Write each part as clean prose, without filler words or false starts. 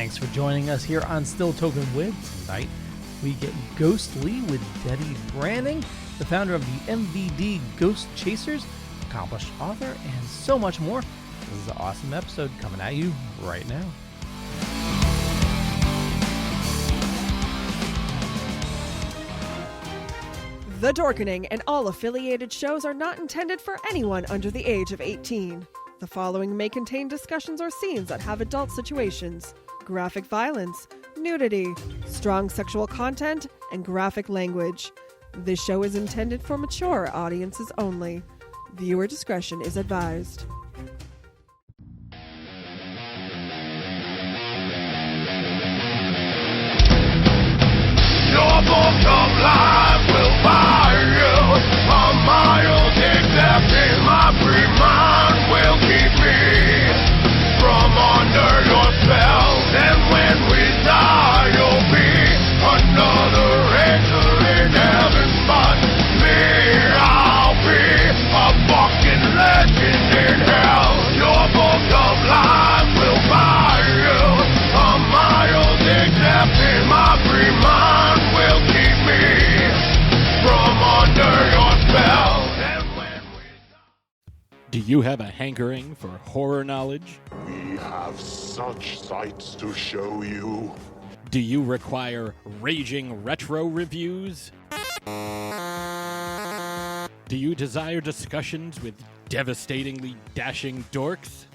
Thanks for joining us here on Still Token with. Tonight, we get Ghostly with Debe Branning, the founder of the MVD Ghostchasers, accomplished author, and so much more. This is an awesome episode coming at you right now. The Dorkening and all affiliated shows are not intended for anyone under the age of 18. The following may contain discussions or scenes that have adult situations, graphic violence, nudity, strong sexual content, and graphic language. This show is intended for mature audiences only. Viewer discretion is advised. Your book of life will buy you a mile except in my free mind will keep me from under your spell. And when we die, you'll be another angel in heaven, but me, I'll be a fucking legend in hell. Your book of life will buy you a mile except in my free mind. Do you have a hankering for horror knowledge? We have such sights to show you. Do you require raging retro reviews? Do you desire discussions with devastatingly dashing dorks?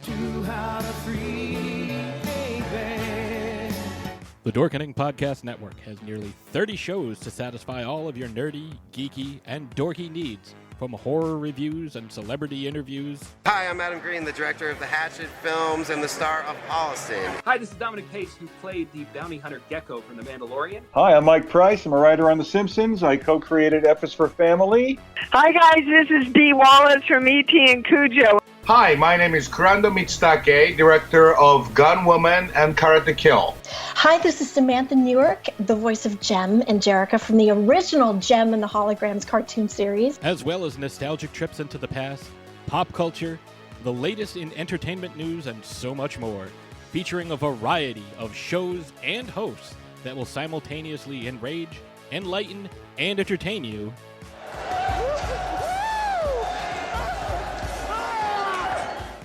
The Dorkening Podcast Network has nearly 30 shows to satisfy all of your nerdy, geeky, and dorky needs, from horror reviews and celebrity interviews. Hi, I'm Adam Green, the director of the Hatchet films and the star of Holliston. Hi, this is Dominic Pace, who played the bounty hunter Gecko from The Mandalorian. Hi, I'm Mike Price. I'm a writer on The Simpsons. I co-created F is for Family. Hi, guys. This is Dee Wallace from E.T. and Cujo. Hi, my name is Kurando Mitsutake, director of Gun Woman and Karate Kill. Hi, this is Samantha Newark, the voice of Jem and Jerrica from the original Jem and the Holograms cartoon series. As well as nostalgic trips into the past, pop culture, the latest in entertainment news, and so much more, featuring a variety of shows and hosts that will simultaneously enrage, enlighten, and entertain you.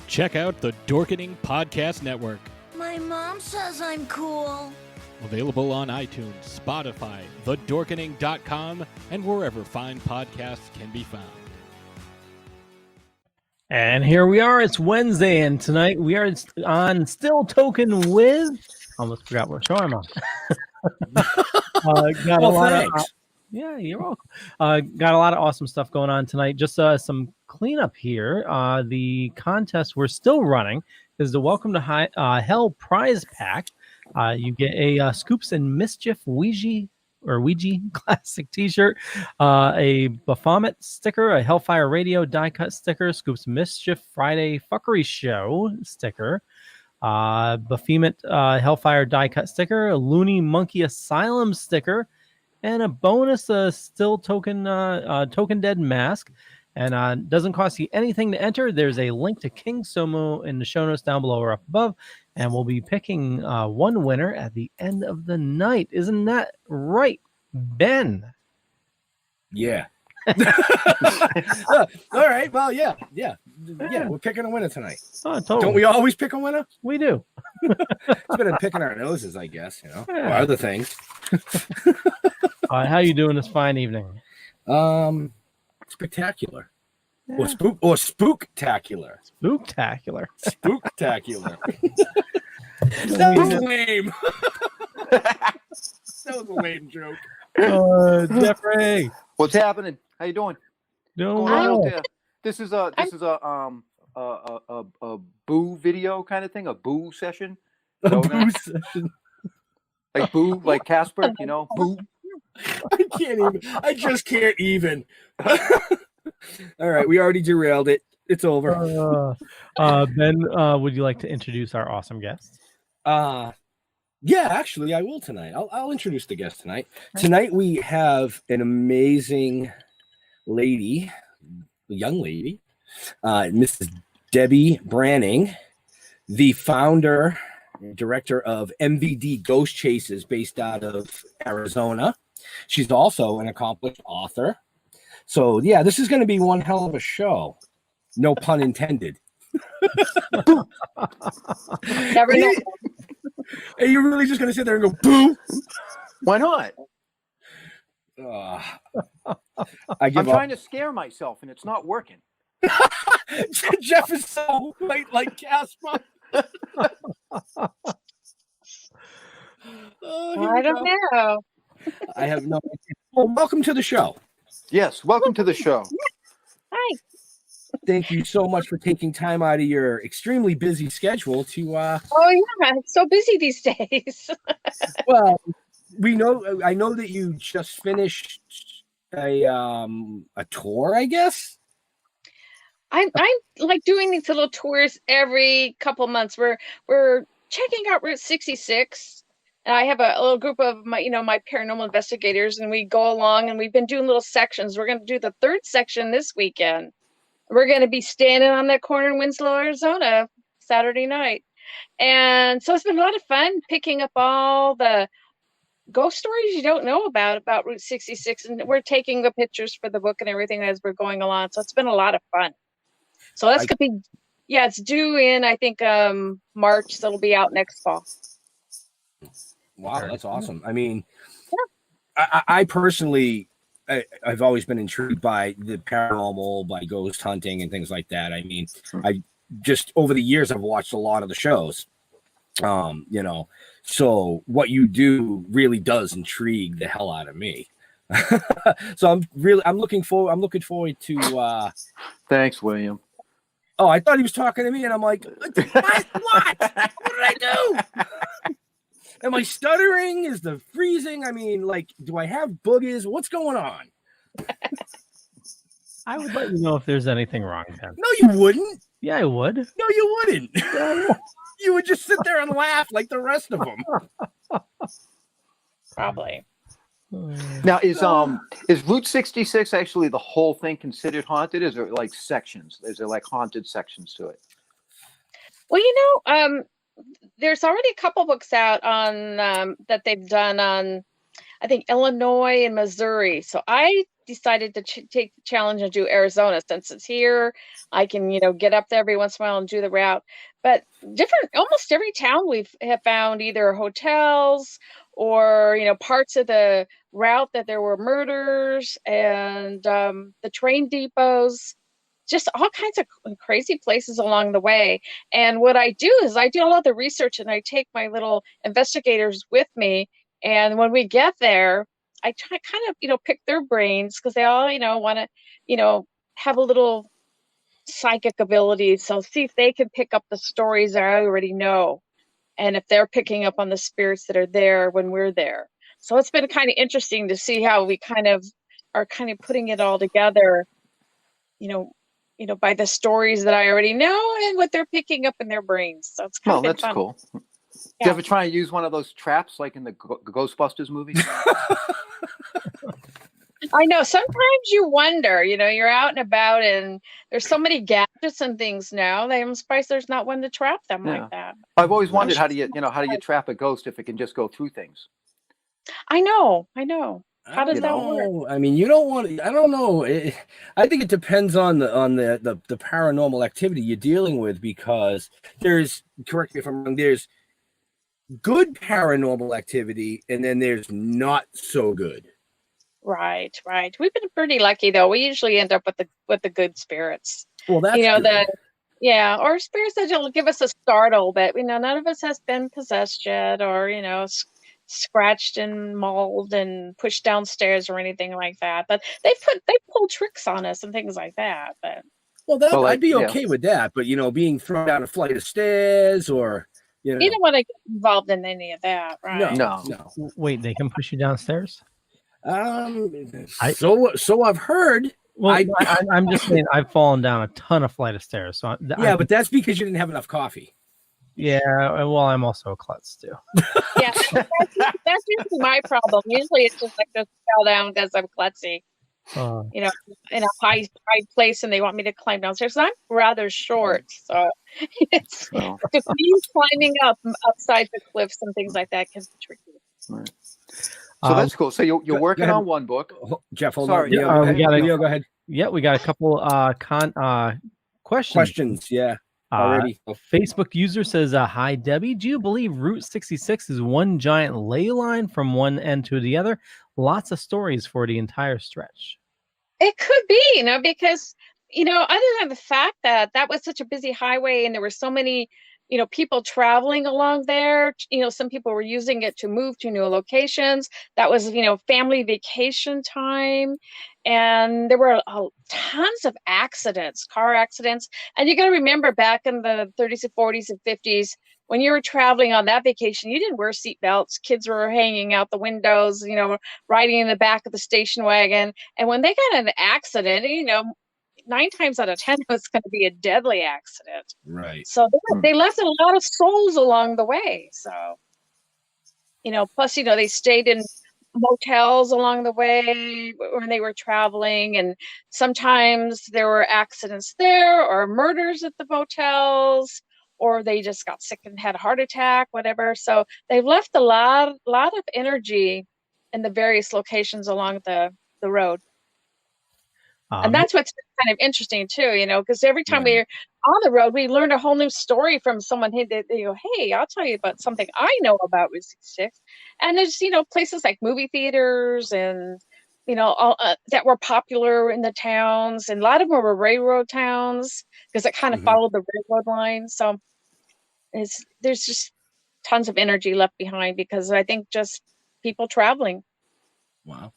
Check out the Dorkening Podcast Network. My mom says I'm cool. Available on iTunes, Spotify, thedorkening.com, and wherever fine podcasts can be found. And here we are. It's Wednesday, and tonight we are on Still Token with. Almost forgot what show I'm on. Got a lot of. Yeah, you're welcome. Got a lot of awesome stuff going on tonight. Just some cleanup here. The contest we're still running is the Welcome to Hell prize pack. You get a Scoops and Mischief Ouija classic t-shirt, a Baphomet sticker, a Hellfire Radio die-cut sticker, Scoops Mischief Friday Fuckery Show sticker, Baphomet Hellfire die-cut sticker, a Looney Monkey Asylum sticker, and a bonus Still Token Token Dead mask. And doesn't cost you anything to enter. There's a link to King Somo in the show notes down below or up above. And we'll be picking one winner at the end of the night. Isn't that right, Ben? Yeah. All right. Well, yeah. We're picking a winner tonight. Oh, totally. Don't we always pick a winner? We do. It's better than picking our noses, I guess, or other things. How you doing this fine evening? Spectacular. Yeah. Or spooktacular. Spooktacular. Spooktacular. That was lame. That was a lame joke. Jeffrey. What's happening? How you doing? Doing well. This is a boo video kind of thing, a boo session. A boo session. Like boo, like Casper, boo. I just can't even. All right, we already derailed it. It's over. Ben, would you like to introduce our awesome guest? Yeah, actually, I will tonight. I'll introduce the guest tonight. Tonight we have an amazing lady, a young lady, Mrs. Debe Branning, the founder director of MVD Ghostchasers, based out of Arizona. She's also an accomplished author. So, yeah, this is going to be one hell of a show. No pun intended. Never know. Are you really just going to sit there and go, boo? Why not? I'm trying to scare myself, and it's not working. Jeff is so white like Casper. I don't know. I have no idea. Well, welcome to the show. Yes, welcome to the show. Hi. Thank you so much for taking time out of your extremely busy schedule to Oh yeah, it's so busy these days. Well, I know that you just finished a tour, I guess. I'm like doing these little tours every couple months. We're checking out Route 66. And I have a little group of my paranormal investigators, and we go along, and we've been doing little sections. We're going to do the third section this weekend. We're going to be standing on that corner in Winslow, Arizona, Saturday night. And so it's been a lot of fun picking up all the ghost stories you don't know about Route 66. And we're taking the pictures for the book and everything as we're going along. So it's been a lot of fun. So that's going to be, it's due in, I think, March. So it'll be out next fall. Wow, that's awesome. I mean, I personally, I've always been intrigued by the paranormal, by ghost hunting and things like that. I mean, I just over the years, I've watched a lot of the shows, so what you do really does intrigue the hell out of me. So I'm looking forward to. Thanks, William. Oh, I thought he was talking to me, and I'm like, what? What did I do? Am I stuttering? Is the freezing? I mean, like, do I have boogers? What's going on? I would let you know if there's anything wrong, Ben. No, you wouldn't. Yeah, I would. No, you wouldn't. You would just sit there and laugh like the rest of them. Probably. Now, is Route 66 actually the whole thing considered haunted? Is there like sections? Is there like haunted sections to it? Well, there's already a couple books out on that they've done on, I think, Illinois and Missouri. So I decided to take the challenge and do Arizona since it's here. I can, get up there every once in a while and do the route. But almost every town have found either hotels or, parts of the route that there were murders, and the train depots. Just all kinds of crazy places along the way. And what I do is I do a lot of the research, and I take my little investigators with me. And when we get there, I try kind of, pick their brains, because they all, want to, have a little psychic ability. So see if they can pick up the stories that I already know, and if they're picking up on the spirits that are there when we're there. So it's been kind of interesting to see how we kind of are putting it all together, by the stories that I already know and what they're picking up in their brains. So it's kind of that's fun. Cool. Do you ever try and use one of those traps like in the Ghostbusters movie? I know. Sometimes you wonder, you're out and about, and there's so many gadgets and things now. I'm surprised there's not one to trap them like that. I've always wondered how do you trap a ghost if it can just go through things? I know. How does that work? I mean, you don't want. I don't know. I think it depends on the paranormal activity you're dealing with, because there's, correct me if I'm wrong, there's good paranormal activity, and then there's not so good. Right. We've been pretty lucky, though. We usually end up with the good spirits. Well, that's good. Or spirits that will give us a startle, but none of us has been possessed yet, or scratched and mauled and pushed downstairs or anything like that. But they pull tricks on us and things like that. But I'd be okay with that. But being thrown down a flight of stairs, or you don't want to get involved in any of that, right? No. Wait, they can push you downstairs? So I've heard. Well, I'm just saying I've fallen down a ton of flight of stairs. So but that's because you didn't have enough coffee. Yeah, well, I'm also a klutz too. Yeah, that's usually my problem. Usually it's just like just fell down because I'm klutzy. you know, in a high place, and they want me to climb downstairs. And I'm rather short, so it's just me climbing upside the cliffs and things like that can be tricky. Right. So that's cool. So you're working on one book. Jeff, hold Sorry, on. Leo, go ahead. Yeah, we got a couple questions. Questions, yeah. Already. A Facebook user says, "Hi Debbie, do you believe Route 66 is one giant ley line from one end to the other? Lots of stories for the entire stretch." It could be, you know, because, you know, other than the fact that that was such a busy highway and there were so many, you know, people traveling along there, you know, some people were using it to move to new locations. That was, you know, family vacation time. And there were tons of accidents, car accidents. And you got to remember back in the 30s and 40s and 50s, when you were traveling on that vacation, you didn't wear seat belts. Kids were hanging out the windows, you know, riding in the back of the station wagon. And when they got in an accident, you know, 9 times out of 10, it was going to be a deadly accident. Right. So they left a lot of souls along the way. So, you know, plus, you know, they stayed in motels along the way when they were traveling, and sometimes there were accidents there or murders at the motels, or they just got sick and had a heart attack, whatever. So they've left a lot of energy in the various locations along the road. And that's what's kind of interesting too, you know, because every time we're on the road, we learn a whole new story from someone who they go, "Hey, I'll tell you about something I know about Route 66." And there's, you know, places like movie theaters and, you know, all that were popular in the towns, and a lot of them were railroad towns because it kind of followed the railroad line. So there's just tons of energy left behind because I think just people traveling. Wow.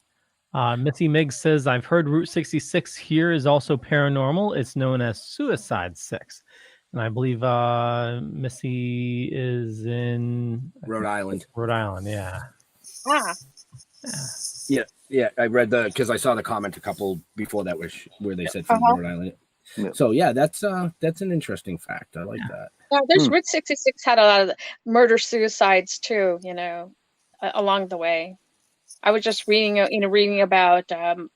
Missy Miggs says, "I've heard Route 66 here is also paranormal. It's known as Suicide 6." And I believe Missy is in Rhode Island. Rhode Island, yeah. Yeah. I read because I saw the comment a couple before that where they said from Rhode Island. Yeah. So yeah, that's an interesting fact. I like that. Yeah, there's Route 66 had a lot of murder suicides too, you know, along the way. I was just reading about,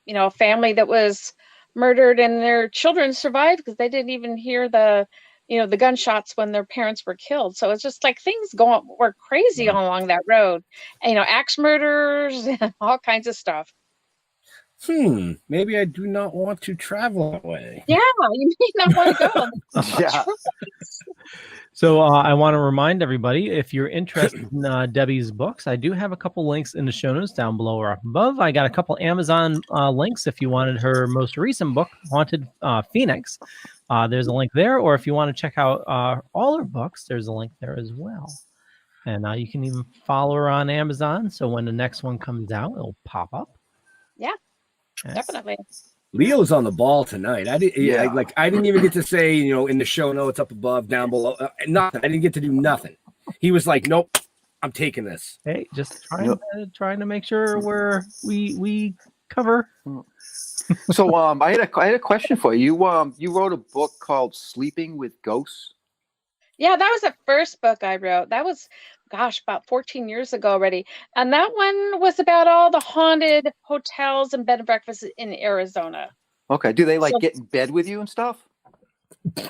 you know, a family that was murdered and their children survived because they didn't even hear the gunshots when their parents were killed. So it's just like things were crazy along that road, and, you know, axe murders and all kinds of stuff. Maybe I do not want to travel that way. Yeah, you may not want to go. Yeah. So I want to remind everybody, if you're interested in Debbie's books, I do have a couple links in the show notes down below or up above. I got a couple Amazon links if you wanted her most recent book, Haunted Phoenix. There's a link there. Or if you want to check out all her books, there's a link there as well. And you can even follow her on Amazon. So when the next one comes out, it'll pop up. Yeah, definitely. Leo's on the ball tonight. I didn't even get to say, you know, in the show notes up above, down below, nothing. I didn't get to do nothing. He was like, "Nope, I'm taking this." Hey, just trying to make sure we cover. So I had a question for you. You wrote a book called Sleeping with Ghosts. Yeah, that was the first book I wrote. That was, about 14 years ago already. And that one was about all the haunted hotels and bed and breakfasts in Arizona. Okay. Do they get in bed with you and stuff?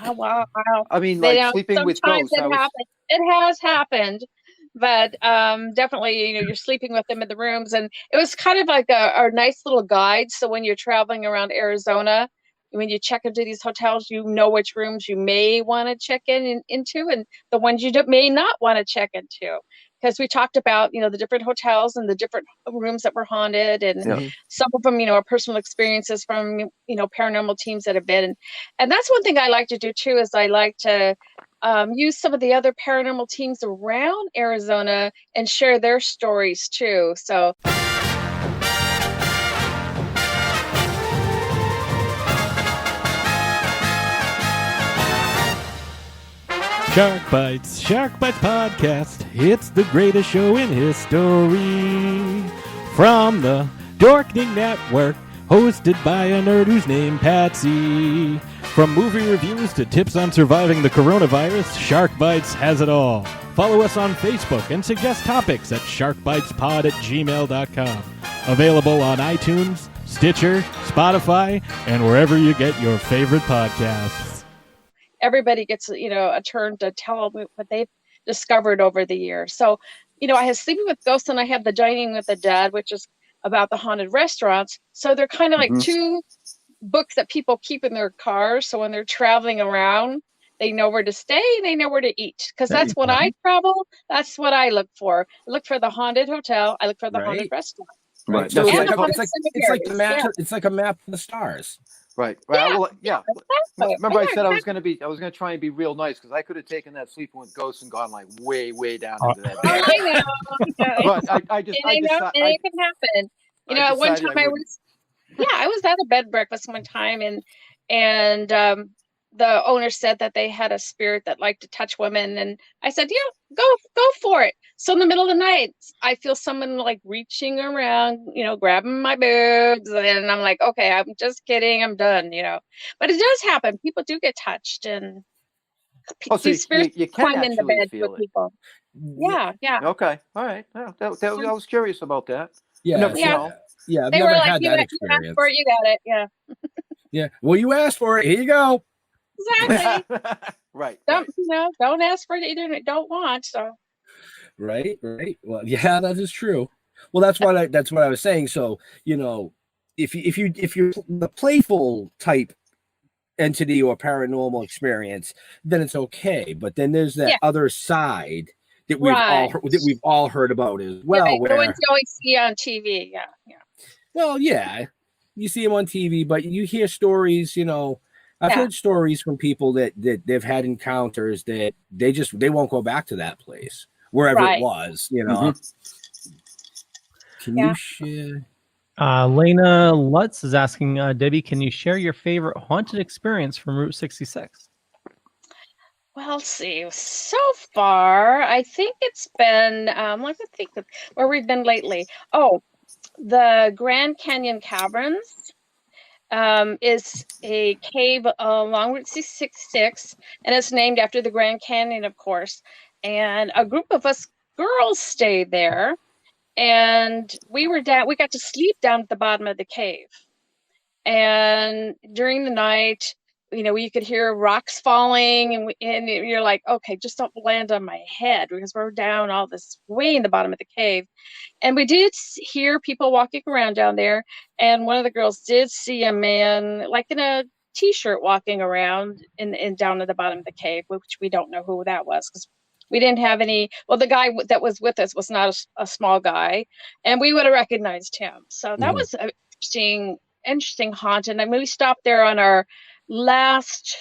Oh, wow. I mean, sleeping with ghosts. It has happened, but definitely, you know, you're sleeping with them in the rooms. And it was kind of like a nice little guide. So when you're traveling around Arizona, when you check into these hotels, you know which rooms you may want to check into and the ones you may not want to check into. Because we talked about, you know, the different hotels and the different rooms that were haunted, and some of them, you know, are personal experiences from, you know, paranormal teams that have been. And that's one thing I like to do too, is I like to use some of the other paranormal teams around Arizona and share their stories too. So. Shark Bites Podcast. It's the greatest show in history. From the Dorkening Network, hosted by a nerd who's named Patsy. From movie reviews to tips on surviving the coronavirus, Shark Bites has it all. Follow us on Facebook and suggest topics at sharkbitespod@gmail.com. Available on iTunes, Stitcher, Spotify, and wherever you get your favorite podcasts. Everybody gets, a turn to tell what they've discovered over the years. So, I have Sleeping with Ghosts and I have the Dining with the Dead, which is about the haunted restaurants. So they're kind of like two books that people keep in their cars. So when they're traveling around, they know where to stay, they know where to eat. Because that's when I travel, that's what I look for. I look for the haunted hotel, I look for the haunted restaurant. Right. So it's like, the map. Yeah. It's like a map of the stars. Right. Yeah, Well, yeah. exactly. Remember, I said I was going to try and be real nice because I could have taken that Sleeping with Ghosts and gone like way, way down into that. I know. But it can happen. At one time I was at a bed and breakfast one time, and the owner said that they had a spirit that liked to touch women, and I said, yeah, go for it. So in the middle of the night, I feel someone like reaching around, grabbing my boobs, and I'm like, okay, I'm just kidding, I'm done, But it does happen. People do get touched, and these spirits you can climb in the actually bed feel with it. people. Yeah. Okay. All right. I was curious about that. Yeah. I've They never were had like, that you experience. asked for it, you got it. Yeah. Yeah. Well, you asked for it. Here you go. Exactly. Right. Don't ask for it either. Don't want. So. Right. Well, yeah, that is true. Well, that's what I was saying. So, if you're the playful type entity or paranormal experience, then it's okay. But then there's that other side that we've all heard about as well. Yeah, where you always see on TV. Yeah. Well, yeah, you see them on TV, but you hear stories. I've heard stories from people that they've had encounters that they won't go back to that place wherever it was. Can you share? Lena Lutz is asking, Debbie, can you share your favorite haunted experience from Route 66? Well, let's see. So far, I think it's been, let me think of where we've been lately. Oh, the Grand Canyon Caverns is a cave along Route 66, and it's named after the Grand Canyon, of course. And a group of us girls stayed there, and we got to sleep down at the bottom of the cave. And during the night, you could hear rocks falling, and you're like, okay, just don't land on my head, because we're down all this way in the bottom of the cave. And we did hear people walking around down there, and one of the girls did see a man like in a t-shirt walking around in down at the bottom of the cave, which we don't know who that was because we didn't have any. Well, the guy that was with us was not a small guy, and we would have recognized him. So that was an interesting haunt. And I mean, we stopped there on our last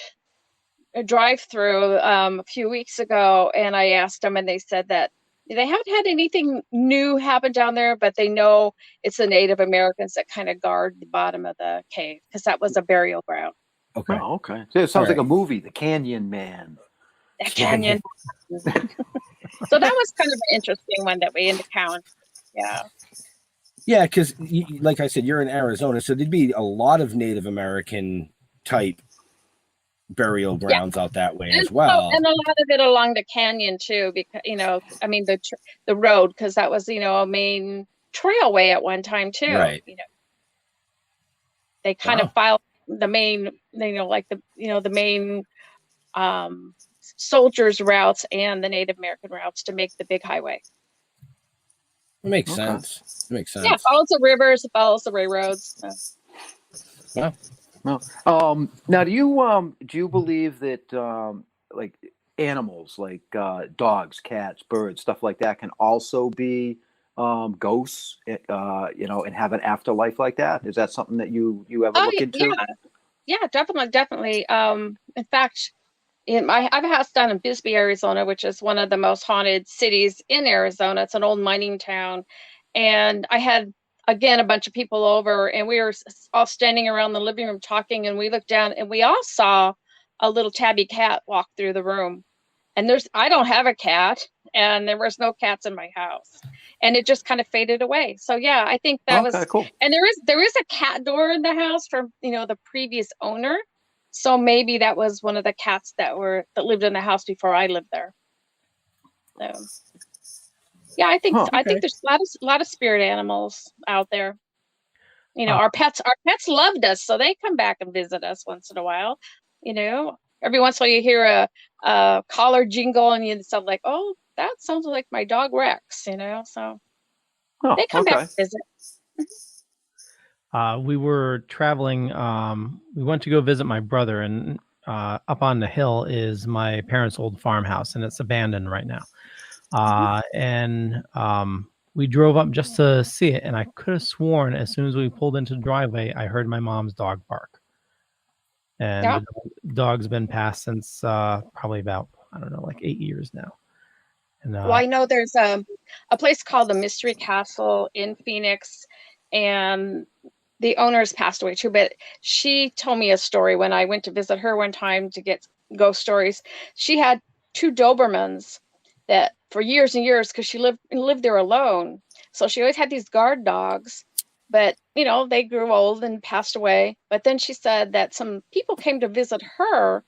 drive-through a few weeks ago, and I asked them, and they said that they haven't had anything new happen down there, but they know it's the Native Americans that kind of guard the bottom of the cave because that was a burial ground. Okay. Oh, okay. So it sounds like a movie, The Canyon Man. The Canyon. So that was kind of an interesting one that we encountered. Yeah. Yeah, because like I said, you're in Arizona, so there'd be a lot of Native American type burial grounds out that way as well, and a lot of it along the canyon too, because I mean the road, because that was a main trailway at one time too. Right. They kind of filed the main, like the main soldiers routes and the Native American routes to make the big highway. It makes sense. It makes sense. Yeah, it follows the rivers, it follows the railroads. Yeah. No. Now, do you believe that like animals, like dogs, cats, birds, stuff like that, can also be ghosts, and have an afterlife like that? Is that something that you ever look into? Yeah, definitely. In fact, I have a house down in Bisbee, Arizona, which is one of the most haunted cities in Arizona. It's an old mining town, and I had again a bunch of people over, and we were all standing around the living room talking, and we looked down, and we all saw a little tabby cat walk through the room. And I don't have a cat, and there was no cats in my house, and it just kind of faded away. So yeah, I think that was cool. And there is a cat door in the house from the previous owner, so maybe that was one of the cats that lived in the house before I lived there. So yeah, I think there's a lot of spirit animals out there. Our pets loved us, so they come back and visit us once in a while. Every once in a while you hear a collar jingle and you sound like, oh, that sounds like my dog Rex, so they come back to visit. We were traveling. We went to go visit my brother, and up on the hill is my parents' old farmhouse, and it's abandoned right now. And we drove up just to see it, and I could have sworn as soon as we pulled into the driveway, I heard my mom's dog bark. And the dog's been passed since probably about, I don't know, like 8 years now. And, well, I know there's a place called the Mystery Castle in Phoenix, and the owner's passed away too, but she told me a story when I went to visit her one time to get ghost stories. She had 2 Dobermans that for years and years, because she lived there alone. So she always had these guard dogs, but they grew old and passed away. But then she said that some people came to visit her,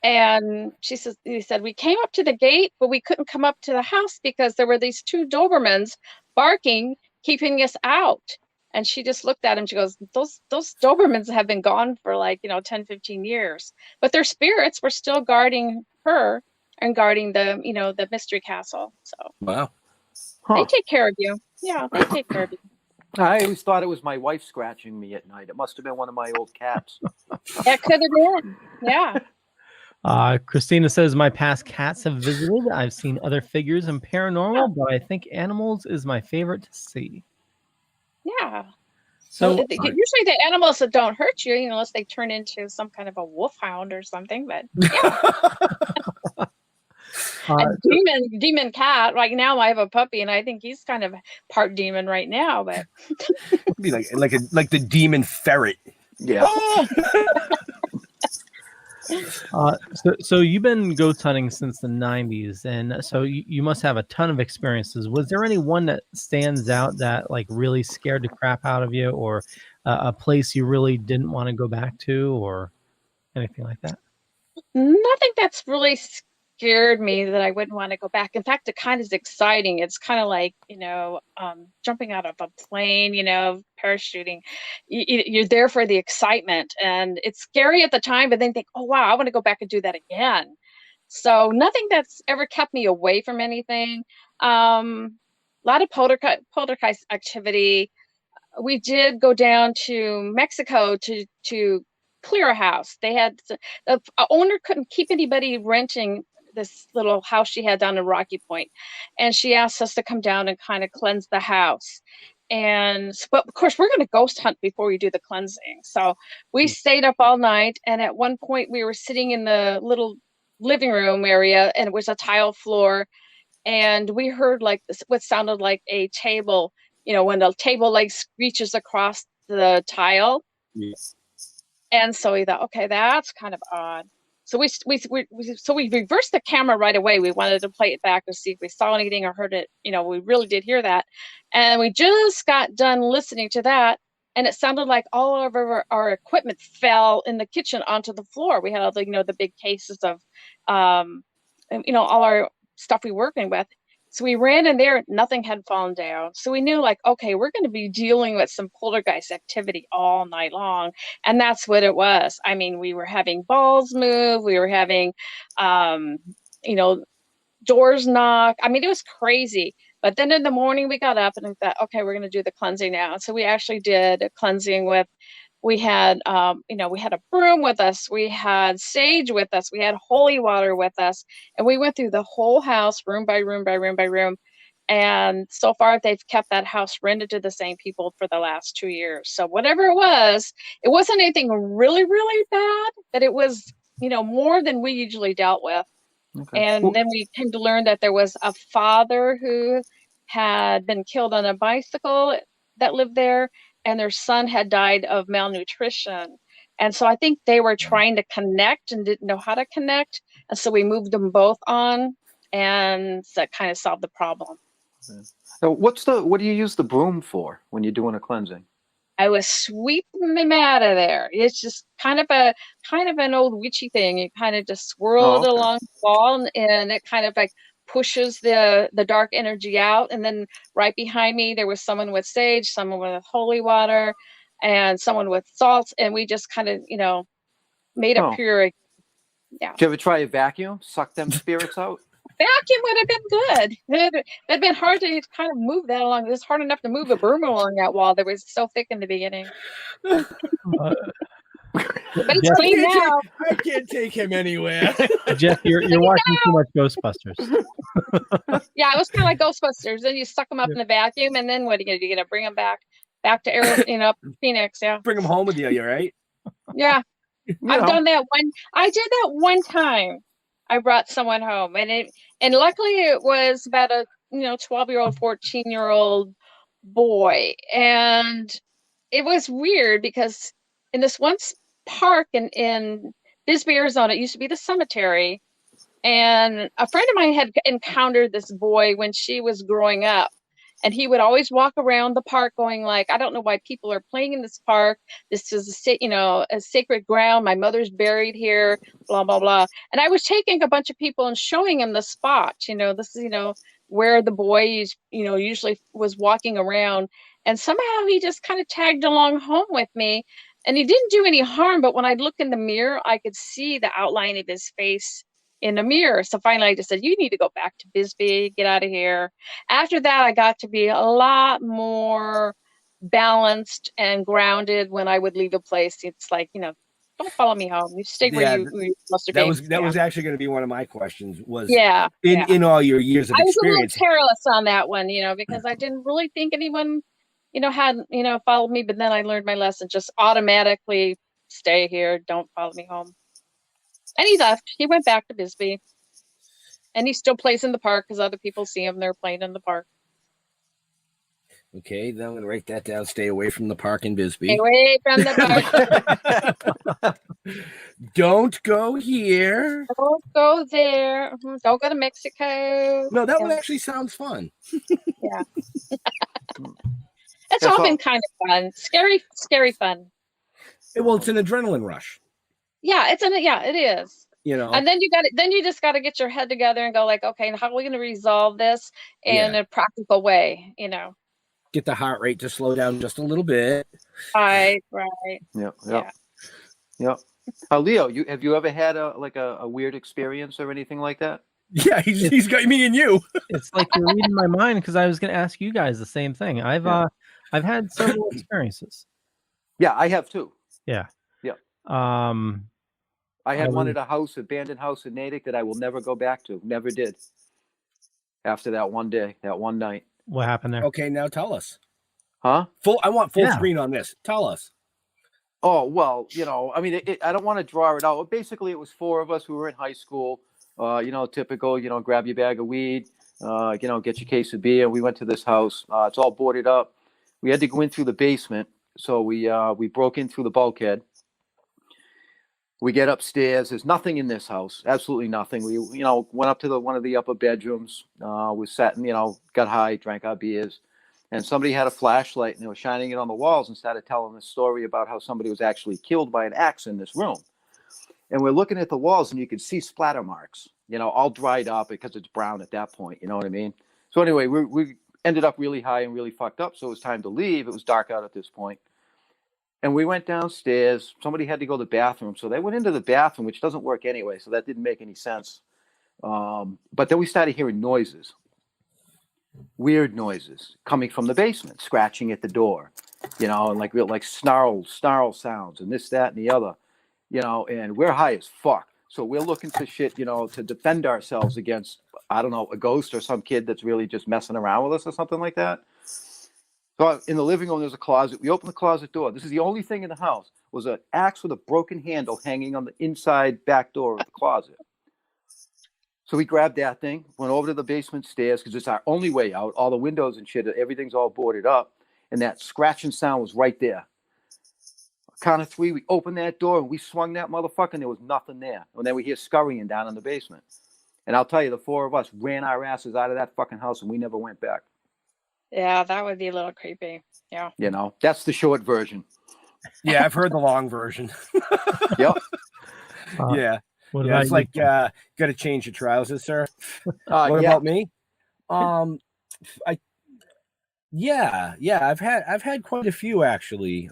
and he said, we came up to the gate, but we couldn't come up to the house because there were these 2 Dobermans barking, keeping us out. And she just looked at him. She goes, those Dobermans have been gone for 10, 15 years, but their spirits were still guarding her and guarding the Mystery Castle. So wow, they take care of you. Yeah, they take care of you. I always thought it was my wife scratching me at night. It must have been one of my old cats. That could have been. Yeah. Christina says, my past cats have visited. I've seen other figures and paranormal, but I think animals is my favorite to see. Yeah. So usually the animals that don't hurt you, unless they turn into some kind of a wolfhound or something. But yeah. A demon cat. Right now, I have a puppy, and I think he's kind of part demon right now. But be like the demon ferret. Yeah. So you've been ghost hunting since the 90s, and so you must have a ton of experiences. Was there any one that stands out that really scared the crap out of you, or a place you really didn't want to go back to, or anything like that? Nothing that's really scared me that I wouldn't want to go back. In fact, it kind of is exciting. It's kind of like, jumping out of a plane, parachuting. You're there for the excitement, and it's scary at the time, but then think, oh, wow, I want to go back and do that again. So nothing that's ever kept me away from anything. A lot of poltergeist activity. We did go down to Mexico to clear a house. They had the owner couldn't keep anybody renting this little house she had down in Rocky Point, and she asked us to come down and kind of cleanse the house. But of course, we're going to ghost hunt before we do the cleansing. So we stayed up all night, and at one point we were sitting in the little living room area, and it was a tile floor, and we heard what sounded like a table. When the table reaches across the tile. Yes. And so we thought, okay, that's kind of odd. So we reversed the camera right away. We wanted to play it back to see if we saw anything or heard it. We really did hear that. And we just got done listening to that, and it sounded like all of our equipment fell in the kitchen onto the floor. We had all the big cases of, all our stuff we were working with. So we ran in there, nothing had fallen down. So we knew okay, we're going to be dealing with some poltergeist activity all night long. And that's what it was. I mean, we were having balls move. We were having, doors knock. I mean, it was crazy. But then in the morning we got up and we thought, okay, we're going to do the cleansing now. So we actually did a cleansing we had a broom with us. We had sage with us. We had holy water with us. And we went through the whole house, room by room by room by room. And so far, they've kept that house rented to the same people for the last 2 years. So whatever it wasn't anything really, really bad, but it was, more than we usually dealt with. Okay. And then we came to learn that there was a father who had been killed on a bicycle that lived there, and their son had died of malnutrition. And so I think they were trying to connect and didn't know how to connect. And so we moved them both on, and that kind of solved the problem. Okay. So what do you use the broom for when you're doing a cleansing? I was sweeping them out of there. It's just kind of an old witchy thing. You kind of just swirl it along the wall, and it kind of pushes the dark energy out. And then right behind me, there was someone with sage, someone with holy water, and someone with salt. And we just kind of, made a pure. Yeah. Did you ever try a vacuum? Suck them spirits out? Vacuum would have been good. It'd been hard to kind of move that along. It was hard enough to move a broom along that wall that was so thick in the beginning. But it's clean now. I can't take him anywhere. Jeff, you're watching too much Ghostbusters. Yeah, it was kind of like Ghostbusters. Then you suck them up in the vacuum, and then what are you gonna do? You're gonna bring them back to Phoenix. Yeah, Bring him home with you. You're right. Yeah, I've done that one. I did that one time. I brought someone home, and luckily it was about a 12-year-old, 14-year-old boy, and it was weird because in this one park in Bisbee, Arizona, it used to be the cemetery, and a friend of mine had encountered this boy when she was growing up, and he would always walk around the park going like, I don't know why people are playing in this park. This is a sacred ground. My mother's buried here, blah, blah, blah. And I was taking a bunch of people and showing him the spot, this is, where the boy, usually was walking around. And somehow he just kind of tagged along home with me, and he didn't do any harm. But when I'd look in the mirror, I could see the outline of his face in the mirror. So finally I just said, you need to go back to Bisbee, get out of here. After that, I got to be a lot more balanced and grounded when I would leave a place. It's like, don't follow me home. You stay where you're supposed to be. That was actually going to be one of my questions was in all your years of experience. I was a little careless on that one, because I didn't really think anyone, had, followed me, but then I learned my lesson, just automatically stay here. Don't follow me home. And he left. He went back to Bisbee. And he still plays in the park because other people see him. They're playing in the park. Okay, then I'm going to write that down. Stay away from the park in Bisbee. Stay away from the park. Don't go here. Don't go there. Don't go to Mexico. No, that one actually sounds fun. Yeah. It's all been kind of fun. Scary fun. Well, it's an adrenaline rush. Yeah, it is. And then you just got to get your head together and go like, okay, how are we going to resolve this in a practical way, Get the heart rate to slow down just a little bit. Right. Yeah. Leo, have you ever had a weird experience or anything like that? Yeah, he's got me and you. It's like you're reading my mind because I was going to ask you guys the same thing. I've had several experiences. Yeah, I have too. Yeah. I had one at abandoned house in Natick that I will never go back to. Never did. After that one day, that one night. What happened there? Okay, now tell us. Huh? I want full screen on this. Tell us. Oh, well, I don't want to draw it out. Basically, it was four of us who were in high school. Typical, grab your bag of weed, get your case of beer. We went to this house. It's all boarded up. We had to go in through the basement. So we broke in through the bulkhead. We get upstairs. There's nothing in this house. Absolutely nothing. We, went up to one of the upper bedrooms. We sat and, got high, drank our beers. And somebody had a flashlight and they were shining it on the walls and started telling this story about how somebody was actually killed by an axe in this room. And we're looking at the walls and you could see splatter marks, all dried up because it's brown at that point. You know what I mean? So anyway, we ended up really high and really fucked up. So it was time to leave. It was dark out at this point. And we went downstairs. Somebody had to go to the bathroom. So they went into the bathroom, which doesn't work anyway. So that didn't make any sense. But then we started hearing noises, weird noises coming from the basement, scratching at the door, and like snarl sounds and this, that, and the other, and we're high as fuck. So we're looking to shit, to defend ourselves against, I don't know, a ghost or some kid that's really just messing around with us or something like that. So in the living room, there's a closet. We open the closet door. This is the only thing in the house, was an axe with a broken handle hanging on the inside back door of the closet. So we grabbed that thing, went over to the basement stairs because it's our only way out. All the windows and shit, everything's all boarded up. And that scratching sound was right there. Count of three, we opened that door and we swung that motherfucker and there was nothing there. And then we hear scurrying down in the basement. And I'll tell you, the four of us ran our asses out of that fucking house and we never went back. Yeah, that would be a little creepy. Yeah. That's the short version. Yeah, I've heard the long version. Yep. Yeah. What Yeah, about it's you? like got to change your trousers, sir. What yeah. about me? I I've had quite a few actually.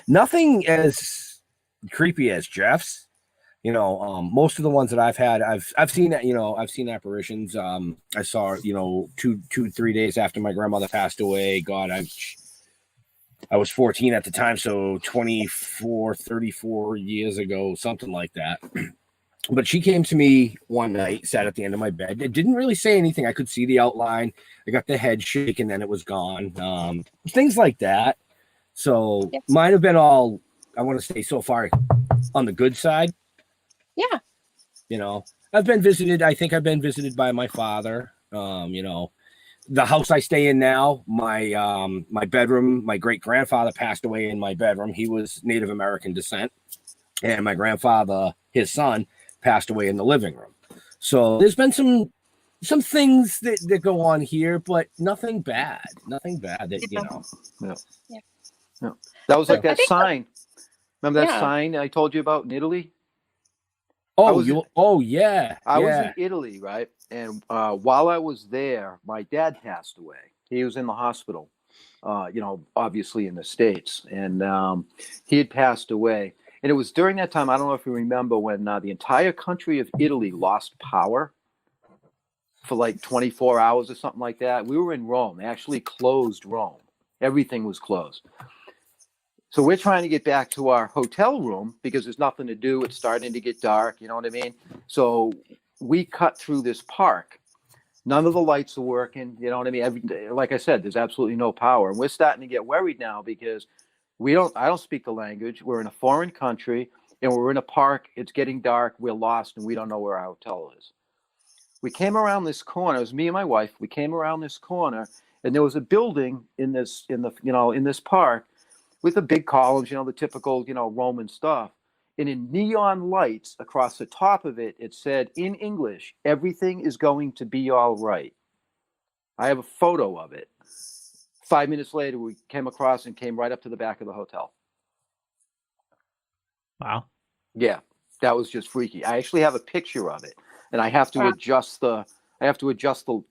Nothing as creepy as Jeff's. Most of the ones that I've had, I've seen that. I've seen apparitions. I saw 3 days after my grandmother passed away. God, I was 14 at the time, so 34 years ago, something like that. But she came to me one night, sat at the end of my bed. It didn't really say anything. I could see the outline. I got the head shake, and then it was gone. Things like that. So mine have been all, I want to say so far, on the good side. Yeah. I've been visited. I think I've been visited by my father. The house I stay in now, my bedroom, my great grandfather passed away in my bedroom. He was Native American descent, and my grandfather, his son, passed away in the living room. So there's been some things that go on here, but nothing bad. Nothing bad that Yeah. That was like that sign. Remember that Yeah. sign I told you about in Italy? Oh, I was in in Italy, right? And while I was there, my dad passed away. He was in the hospital, obviously in the States. And he had passed away. And it was during that time, I don't know if you remember, when the entire country of Italy lost power for like 24 hours or something like that. We were in Rome. They actually closed Rome. Everything was closed. So we're trying to get back to our hotel room because there's nothing to do. It's starting to get dark. You know what I mean? So we cut through this park. None of the lights are working. You know what I mean? Like I said, there's absolutely no power. And we're starting to get worried now because I don't speak the language. We're in a foreign country and we're in a park. It's getting dark. We're lost and we don't know where our hotel is. We came around this corner. It was me and my wife. We came around this corner and there was a building in this park with the big columns, the typical, Roman stuff. And in neon lights across the top of it, it said in English, "Everything is going to be all right." I have a photo of it. 5 minutes later, we came across and came right up to the back of the hotel. Wow. Yeah, that was just freaky. I actually have a picture of it, and I have to adjust the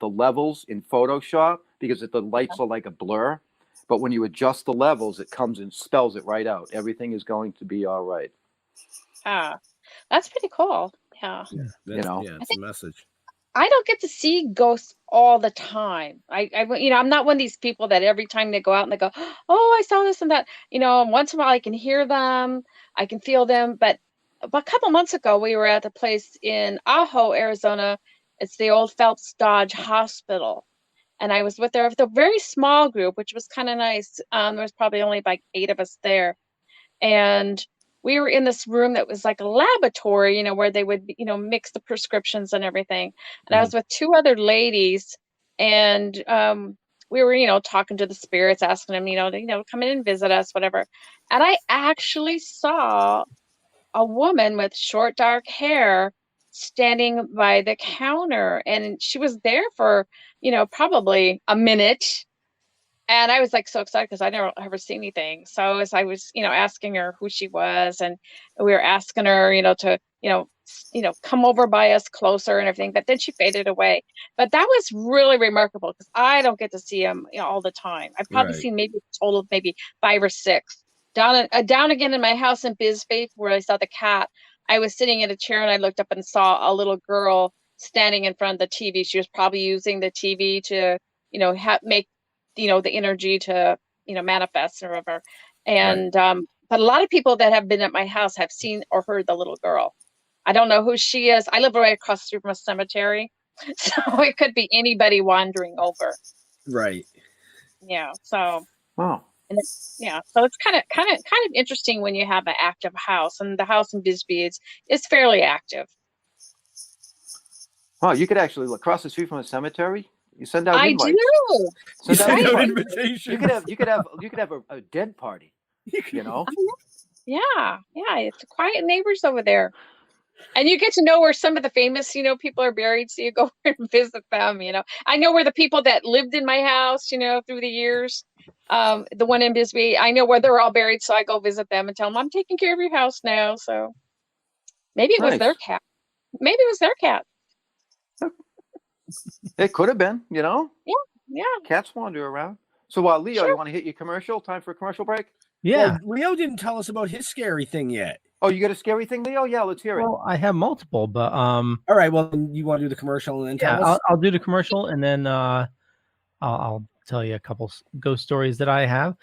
levels in Photoshop because the lights are like a blur. But when you adjust the levels, it comes and spells it right out. Everything is going to be all right. That's pretty cool. Yeah. It's a message. I don't get to see ghosts all the time. I'm not one of these people that every time they go out and they go, "Oh, I saw this and that." Once in a while I can hear them, I can feel them. But a couple months ago, we were at a place in Ajo, Arizona. It's the old Phelps Dodge Hospital. And I was with a very small group, which was kind of nice. There was probably only like 8 of us there. And we were in this room that was like a laboratory, where they would, mix the prescriptions and everything. And I was with 2 other ladies and we were, talking to the spirits, asking them, to come in and visit us, whatever. And I actually saw a woman with short, dark hair standing by the counter, and she was there for probably a minute. And I was like so excited because I never ever seen anything. So as I was asking her who she was, and we were asking her to come over by us closer and everything, but then she faded away. But that was really remarkable because I don't get to see them all the time. I've probably seen maybe a total of maybe 5 or 6. Down again in my house in Bisbee, where I saw the cat, I was sitting in a chair and I looked up and saw a little girl standing in front of the TV. She was probably using the TV to, make, the energy to, manifest or whatever. And, but a lot of people that have been at my house have seen or heard the little girl. I don't know who she is. I live right across the street from a cemetery. So it could be anybody wandering over. Right. Yeah. So. Wow. And so it's kind of interesting when you have an active house, and the house in Bisbee is fairly active. Wow, you could actually look across the street from a cemetery. You send out invites. I do. Send out invitations. You could have a dead party. Yeah, it's quiet neighbors over there. And you get to know where some of the famous, people are buried, so you go and visit them. I know where the people that lived in my house, through the years. The one in Bisbee, I know where they're all buried, so I go visit them and tell them I'm taking care of your house now. So, Maybe it was Nice. their cat. Maybe it was their cat. It could have been, Yeah. Cats wander around. So, Leo, Sure. you want to hit your commercial? Time for a commercial break? Yeah. Well, Leo didn't tell us about his scary thing yet. Oh, you got a scary thing, Leo? Yeah, let's hear it. Well, I have multiple, but All right, well, you want to do the commercial and then yeah, tell us? I'll do the commercial and then I'll tell you a couple ghost stories that I have.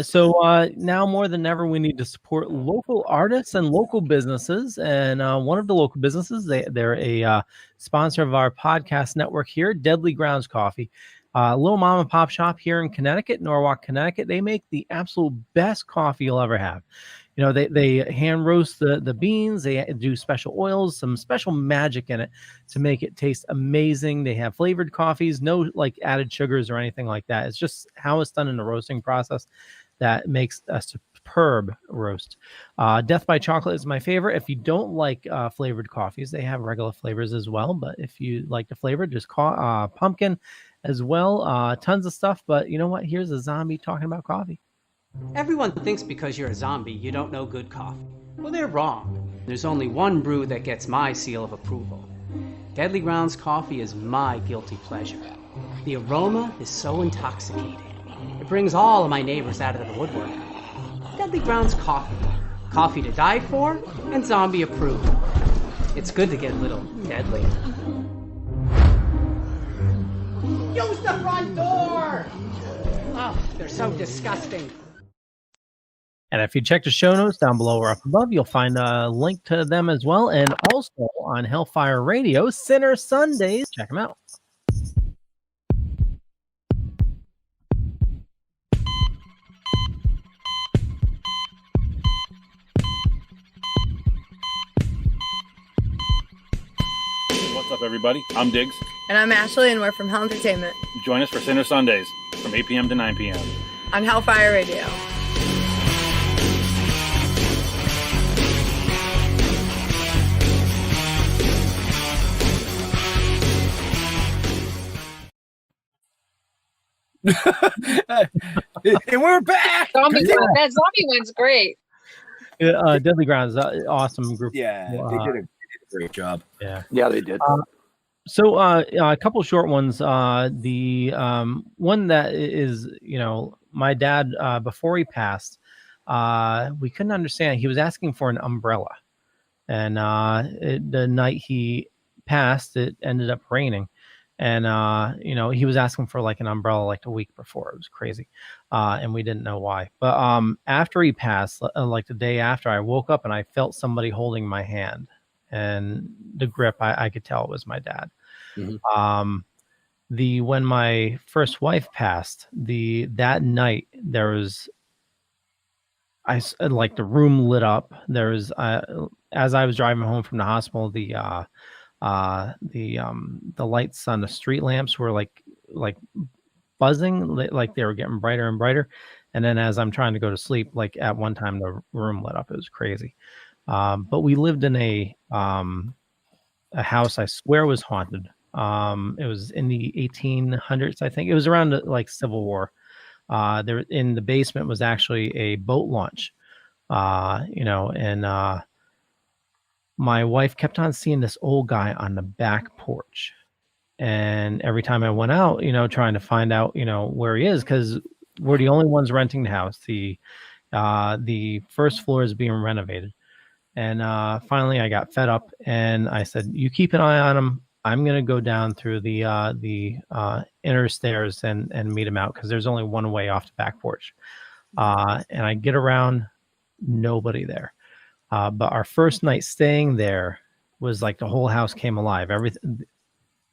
So now more than ever, we need to support local artists and local businesses. And one of the local businesses, they're a sponsor of our podcast network here, Deadly Grounds Coffee. Little mom and pop shop here in Connecticut, Norwalk, Connecticut. They make the absolute best coffee you'll ever have. You know, they hand roast the beans. They do special oils, some special magic in it to make it taste amazing. They have flavored coffees, no like added sugars or anything like that. It's just how it's done in the roasting process that makes a superb roast. Death by Chocolate is my favorite. If you don't like flavored coffees, they have regular flavors as well. But if you like the flavor, just pumpkin as well. Tons of stuff. But you know what? Here's a zombie talking about coffee. Everyone thinks because you're a zombie, you don't know good coffee. Well, they're wrong. There's only one brew that gets my seal of approval. Deadly Grounds coffee is my guilty pleasure. The aroma is so intoxicating. It brings all of my neighbors out of the woodwork. Deadly Grounds coffee. Coffee to die for and zombie approved. It's good to get a little deadly. Use the front door! Oh, they're so disgusting. And if you check the show notes down below or up above, you'll find a link to them as well. And also on Hellfire Radio, Sinner Sundays. Check them out. What's up, everybody? I'm Diggs. And I'm Ashley, and we're from Hell Entertainment Join us for Sinner Sundays from 8 p.m. to 9 p.m. on Hellfire Radio. And we're back. That zombie one's great. Deadly Grounds, awesome group. Yeah, they did a great job. Yeah, they did. So a couple short ones. The one that is, my dad, before he passed, we couldn't understand. He was asking for an umbrella. And the night he passed, it ended up raining. And, he was asking for like an umbrella like the week before. It was crazy. And we didn't know why. But after he passed, like the day after, I woke up and I felt somebody holding my hand. And the grip, I could tell it was my dad. Mm-hmm. When my first wife passed, that night there was, like the room lit up. There was, as I was driving home from the hospital, the lights on the street lamps were like buzzing, like they were getting brighter and brighter. And then as I'm trying to go to sleep, like at one time the room lit up. It was crazy. But we lived in a house I swear was haunted. It was in the 1800s, I think. It was around like Civil War. There in the basement was actually a boat launch. And my wife kept on seeing this old guy on the back porch. And every time I went out, trying to find out, where he is, because we're the only ones renting the house. The first floor is being renovated. And finally I got fed up and I said, you keep an eye on him. I'm going to go down through the inner stairs and meet him out, because there's only one way off the back porch. And I get around, nobody there. But our first night staying there was like the whole house came alive. Everything,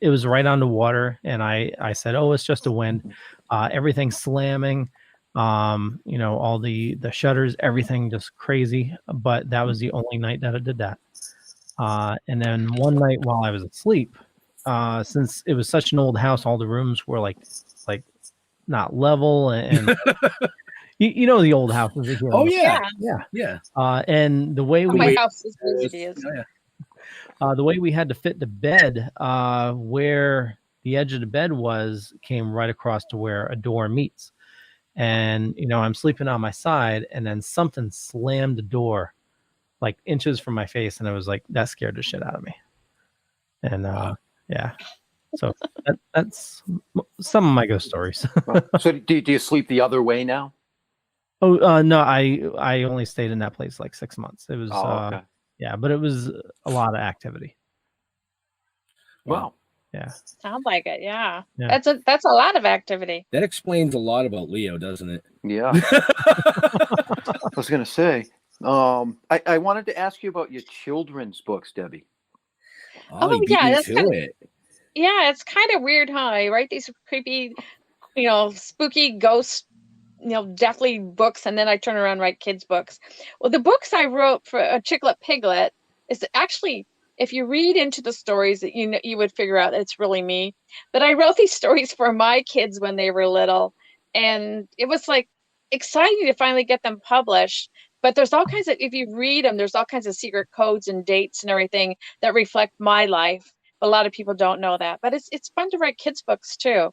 it was right on the water. And I said, oh, it's just a wind. Everything slamming, all the shutters, everything just crazy. But that was the only night that it did that. And then one night while I was asleep, since it was such an old house, all the rooms were like not level and the old houses. Oh yeah. And the way my house is the way we had to fit the bed, where the edge of the bed came right across to where a door meets. And I'm sleeping on my side, and then something slammed the door like inches from my face, and it was like that scared the shit out of me. And yeah, so that's some of my ghost stories. So do you sleep the other way now? Oh no, I only stayed in that place like 6 months. It was okay. yeah, but it was a lot of activity. Wow. Yeah. Sounds like it. Yeah. Yeah. That's a lot of activity. That explains a lot about Leo, doesn't it? Yeah. I was going to say, I wanted to ask you about your children's books, Debbie. Oh, you beat yeah, me that's to kind of- it. Yeah, it's kind of weird, huh? You write these creepy, spooky ghost, deathly books, and then I turn around and write kids' books. Well, the books I wrote for a Chicklet Piglet is actually, if you read into the stories, you would figure out it's really me. But I wrote these stories for my kids when they were little, and it was like exciting to finally get them published. But there's all kinds of, if you read them, there's all kinds of secret codes and dates and everything that reflect my life. A lot of people don't know that, but it's fun to write kids' books too.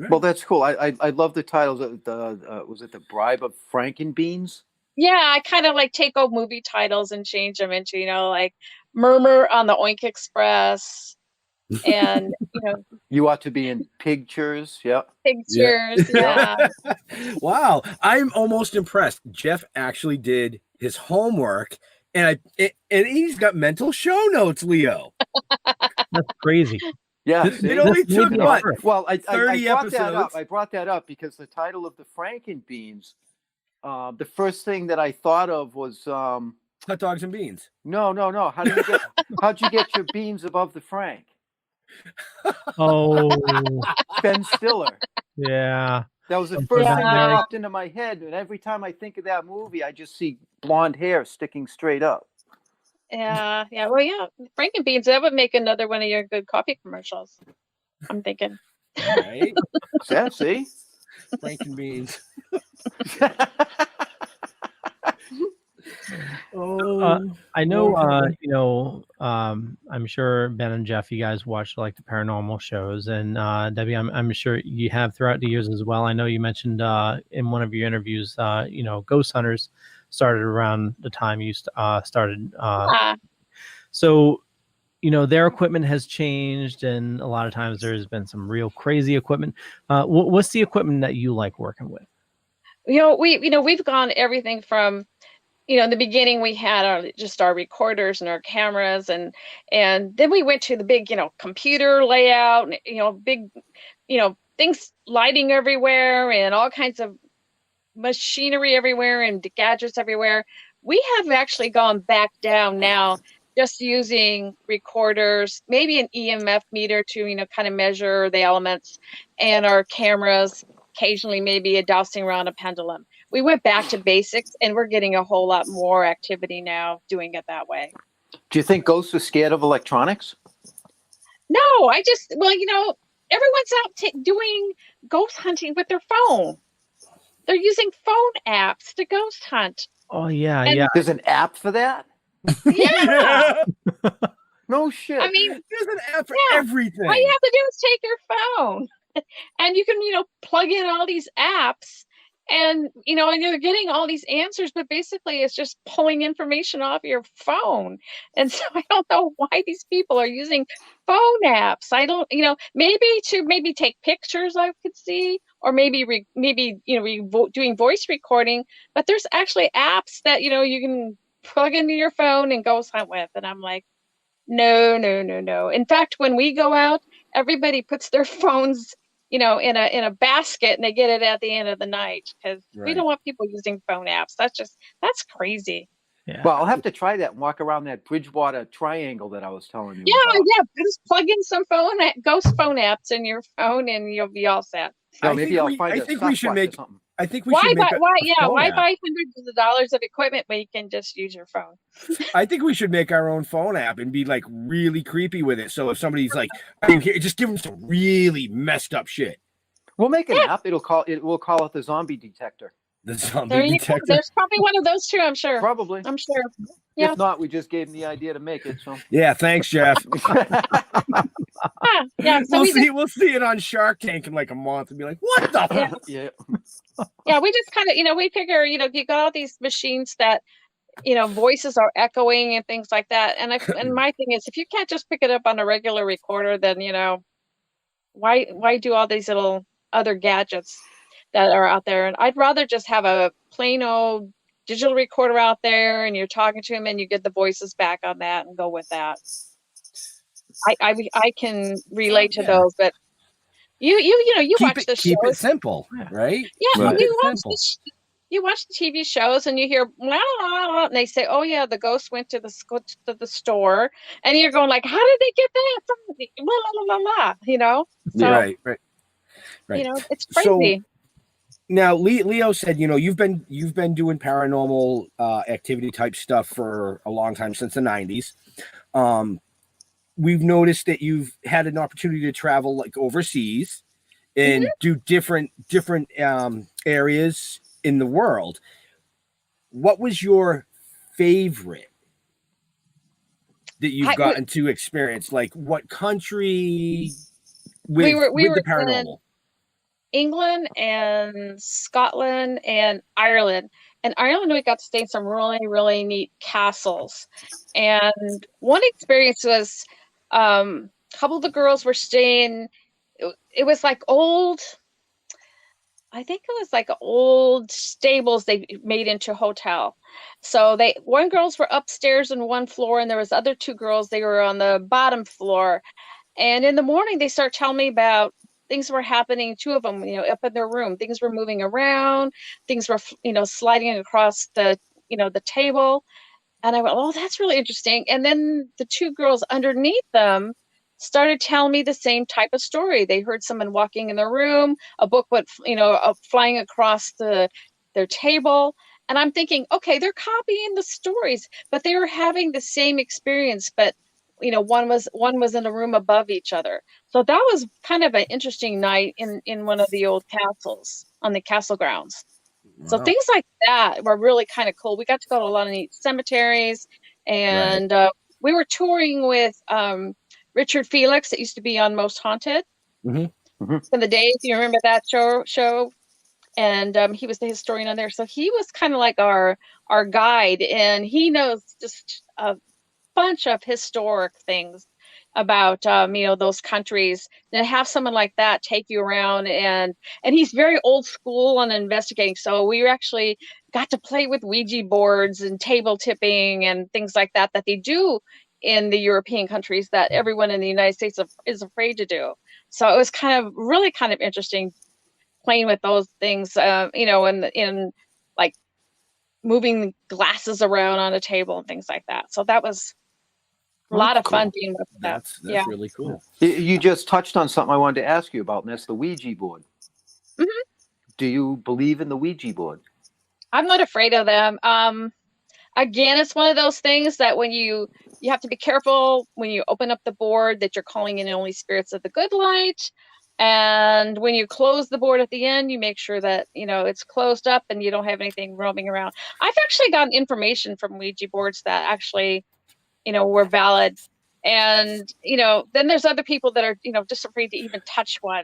Well, that's cool. I love the titles. Was it The Bribe of Frankenbeans? Yeah, I kind of like take old movie titles and change them into, like Murmur on the Oink Express, and You Ought to Be in Pictures. Yeah. Pictures. Yeah. Wow, I'm almost impressed. Jeff actually did his homework, and he's got mental show notes, Leo. That's crazy. Yeah, It only took what? Well, I 30 brought that up. episodes? I brought that up because the title of the Frankenbeans, the first thing that I thought of was hot dogs and beans. No. How'd you get your beans above the Frank? Oh, Ben Stiller. yeah. That was the first thing that popped into my head, and every time I think of that movie, I just see blonde hair sticking straight up. Yeah. Well, yeah, Frankenbeans, that would make another one of your good coffee commercials, I'm thinking. Right? Yeah, see? Frankenbeans. I know, I'm sure Ben and Jeff, you guys watch like the paranormal shows, and Debbie, I'm sure you have throughout the years as well. I know you mentioned in one of your interviews, Ghost Hunters started around the time you started. So, their equipment has changed, and a lot of times there's been some real crazy equipment. What's the equipment that you like working with? We've gone everything from, in the beginning we had just our recorders and our cameras, and then we went to the big, computer layout, and, big, things lighting everywhere and all kinds of machinery everywhere and gadgets everywhere. We have actually gone back down now, just using recorders, maybe an EMF meter to, kind of measure the elements, and our cameras, occasionally maybe a dowsing around a pendulum. We went back to basics, and we're getting a whole lot more activity now doing it that way. Do you think ghosts are scared of electronics? No, everyone's out doing ghost hunting with their phone. They're using phone apps to ghost hunt. Oh, yeah, And- yeah. There's an app for that? Yeah. No shit. I mean, there's an app for everything. All you have to do is take your phone, and you can, plug in all these apps, and and you're getting all these answers, but basically it's just pulling information off your phone. And so I don't know why these people are using phone apps. I don't, maybe take pictures, I could see, or maybe doing voice recording. But there's actually apps that you can plug into your phone and ghost hunt with. And I'm like, no. In fact, when we go out, everybody puts their phones, in a basket, and they get it at the end of the night, because we don't want people using phone apps. That's crazy. Yeah. Well, I'll have to try that and walk around that Bridgewater triangle that I was telling you Yeah, about. just plug in some ghost phone apps in your phone, and you'll be all set. No, maybe I'll find I a think we should Sasquatch make. or something. I think we should make. Why buy hundreds of dollars of equipment when you can just use your phone? I think we should make our own phone app and be like really creepy with it. So if somebody's like, "Are you here?" just give them some really messed up shit. We'll make an app. We'll call it the zombie detector. The zombie There you go. detector. There's probably one of those too, I'm sure. Probably. I'm sure. Yeah. If not, we just gave him the idea to make it. So Yeah, thanks, Jeff. Yeah. So We'll see it on Shark Tank in like a month and be like, "What the?" Yeah. Yeah. Yeah, we just kind of, we figure, you got all these machines that, voices are echoing and things like that. And and my thing is, if you can't just pick it up on a regular recorder, then why do all these little other gadgets that are out there? And I'd rather just have a plain old digital recorder out there, and you're talking to him, and you get the voices back on that, and go with that. I can relate to those, but you watch the shows. Keep it simple, right? Yeah, Keep it simple. You watch the TV shows and you hear blah, blah, blah, and they say, "Oh yeah, the ghost went to the store," and you're going like, "How did they get that from blah blah blah blah?" So, Right. it's crazy. So now, Leo said, you've been doing paranormal activity type stuff for a long time, since the 90s. We've noticed that you've had an opportunity to travel like overseas and do different areas in the world. What was your favorite that you've gotten to experience? Like, what country with the paranormal? England and Scotland and Ireland. In Ireland, we got to stay in some really, really neat castles. And one experience was a couple of the girls were staying, it was like old stables they made into a hotel. So one girls were upstairs on one floor, and there was other two girls, they were on the bottom floor. And in the morning, they start telling me about things were happening, two of them, up in their room. Things were moving around, things were, sliding across the table. And I went, oh, that's really interesting. And then the two girls underneath them started telling me the same type of story. They heard someone walking in their room, a book went, flying across their table. And I'm thinking, okay, they're copying the stories, but they were having the same experience. But, one was in a room above each other. So that was kind of an interesting night in one of the old castles on the castle grounds. Wow. So things like that were really kind of cool. We got to go to a lot of neat cemeteries, and we were touring with Richard Felix that used to be on Most Haunted in the days. You remember that show? And he was the historian on there. So he was kind of like our guide, and he knows just a bunch of historic things about those countries. And have someone like that take you around, and he's very old school on investigating. So we actually got to play with Ouija boards and table tipping and things like that they do in the European countries that everyone in the United States is afraid to do. So it was really kind of interesting playing with those things, in like moving glasses around on a table and things like that. So that was a lot of fun being with that. That's really cool. You just touched on something I wanted to ask you about, and that's the Ouija board. Do you believe in the Ouija board? I'm not afraid of them. Again, it's one of those things that when you have to be careful when you open up the board that you're calling in only spirits of the good light. And when you close the board at the end, you make sure that, it's closed up and you don't have anything roaming around. I've actually gotten information from Ouija boards that actually, were valid. And, then there's other people that are, just afraid to even touch one.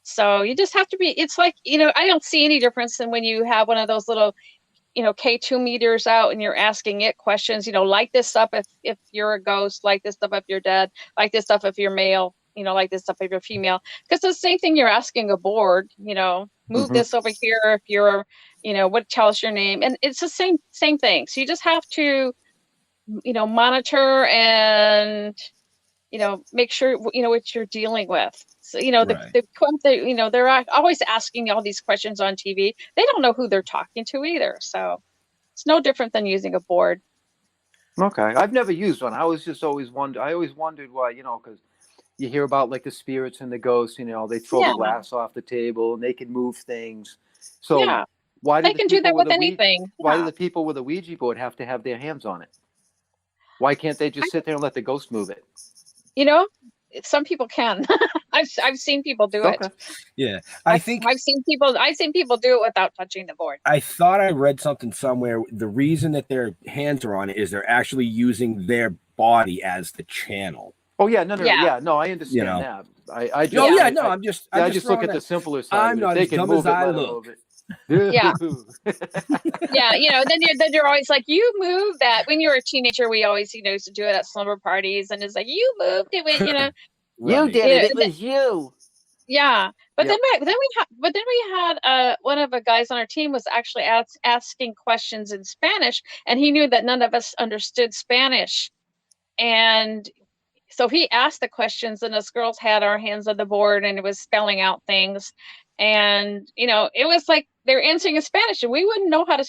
So you just have to be, it's like, I don't see any difference than when you have one of those little, K2 meters out and you're asking it questions, light this up if you're a ghost, light this stuff if you're dead, light this stuff if you're male, like this stuff if you're female. Because it's the same thing you're asking a board, move this over here if you're, tell us your name. And it's the same thing. So you just have to, monitor and, make sure, what you're dealing with. So, they're always asking all these questions on TV. They don't know who they're talking to either. So it's no different than using a board. Okay. I've never used one. I always wondered why, because you hear about like the spirits and the ghosts, they throw the glass off the table and they can move things. So why do they can do that with anything? Why do the people with a Ouija board have to have their hands on it? Why can't they just sit there and let the ghost move it? Some people can. I've seen people do it. Yeah, I've seen people do it without touching the board. I thought I read something somewhere. The reason that their hands are on it is they're actually using their body as the channel. Oh yeah, no, I understand that. I just look at the simpler side. I'm not they as can dumb move as it, I let look. Yeah. Yeah, then you're always like, you moved that. When you were a teenager, we always, used to do it at slumber parties, and it's like, you moved it, You did it. It was you. Yeah, but then we had one of the guys on our team was actually asking questions in Spanish, and he knew that none of us understood Spanish, and so he asked the questions, and us girls had our hands on the board, and it was spelling out things, and it was like they're answering in Spanish, and we wouldn't know how to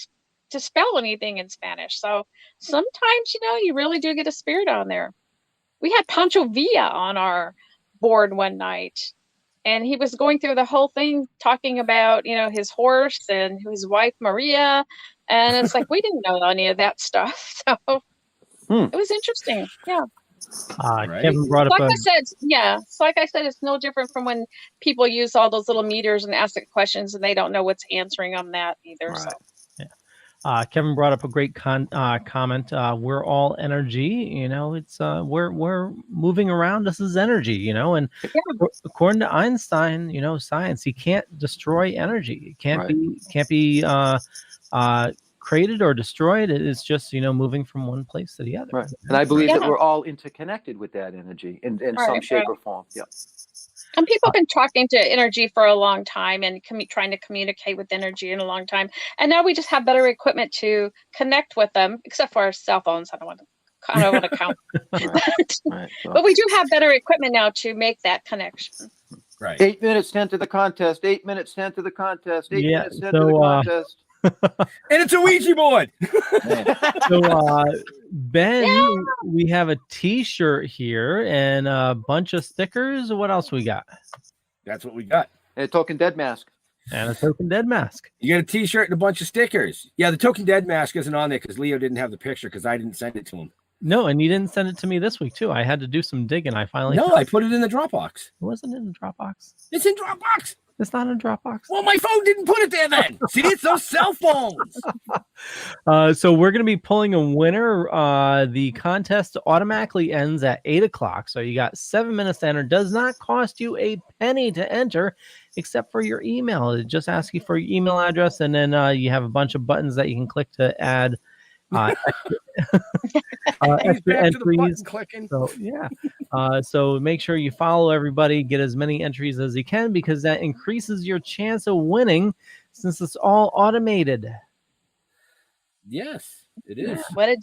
spell anything in Spanish. So sometimes you really do get a spirit on there. We had Pancho Villa on our board one night. And he was going through the whole thing, talking about, his horse and his wife, Maria. And it's like, we didn't know any of that stuff. So it was interesting. Yeah. Kevin brought up So like I said, it's no different from when people use all those little meters and ask the questions and they don't know what's answering on that either. Right. So. Kevin brought up a great comment. We're all energy, it's we're moving around. This is energy, and according to Einstein, science, you can't destroy energy. It can't be created or destroyed. It is just, moving from one place to the other. Right. And I believe that we're all interconnected with that energy in some shape or form. Yeah. And people have been talking to energy for a long time and trying to communicate with energy in a long time. And now we just have better equipment to connect with them, except for our cell phones. I don't want to count. But we do have better equipment now to make that connection. Right. 8 minutes, 10 to the contest. 8 minutes, 10 to the contest. 8 minutes, 10 to the contest. And it's a Ouija board. So, Ben, we have a T-shirt here and a bunch of stickers. What else we got? That's what we got. And a Token Dead mask. And a Token Dead mask. You got a T-shirt and a bunch of stickers. Yeah, the Token Dead mask isn't on there because Leo didn't have the picture because I didn't send it to him. No, and you didn't send it to me this week too. I had to do some digging. I finally I put it in the Dropbox. It wasn't in the Dropbox. It's in Dropbox. It's not in Dropbox. Well, my phone didn't put it there then. See, it's those cell phones. So we're going to be pulling a winner. The contest automatically ends at 8:00. So you got 7 minutes to enter. Does not cost you a penny to enter, except for your email. It just asks you for your email address, and then you have a bunch of buttons that you can click to add extra entries. So so make sure you follow everybody, get as many entries as you can, because that increases your chance of winning since it's all automated. Yes, it is. What a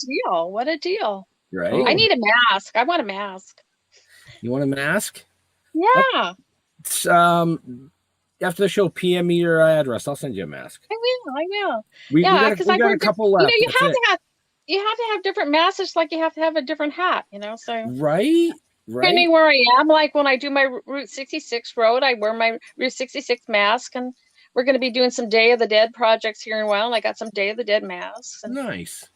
deal. Right. I need a mask. I want a mask. You want a mask? Yeah. It's, after the show, PM me your address. I'll send you a mask. I will. We got a couple left. You have to have different masks, just like you have to have a different hat, so. Right. Depending where I am, like when I do my Route 66 road, I wear my Route 66 mask, and we're going to be doing some Day of the Dead projects here in a while. And I got some Day of the Dead masks. And nice.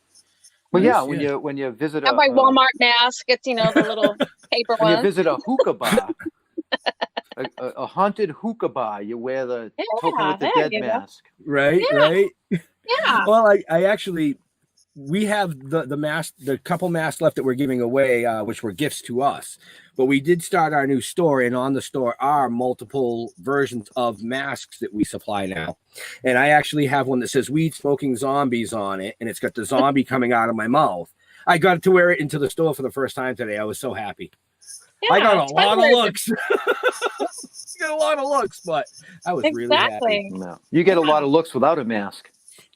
Well, when you visit my Walmart mask, it's the little paper one. When you visit a hookah bar, a haunted hookah bar, you wear the Token with the Dead mask. Right. Yeah. Well, I actually. We have the mask, the couple masks left that we're giving away, which were gifts to us. But we did start our new store, and on the store are multiple versions of masks that we supply now. And I actually have one that says "Weed Smoking Zombies" on it, and it's got the zombie coming out of my mouth. I got to wear it into the store for the first time today. I was so happy. Yeah, I got a lot of looks. Got a lot of looks, but I was really happy. No. You get a lot of looks without a mask.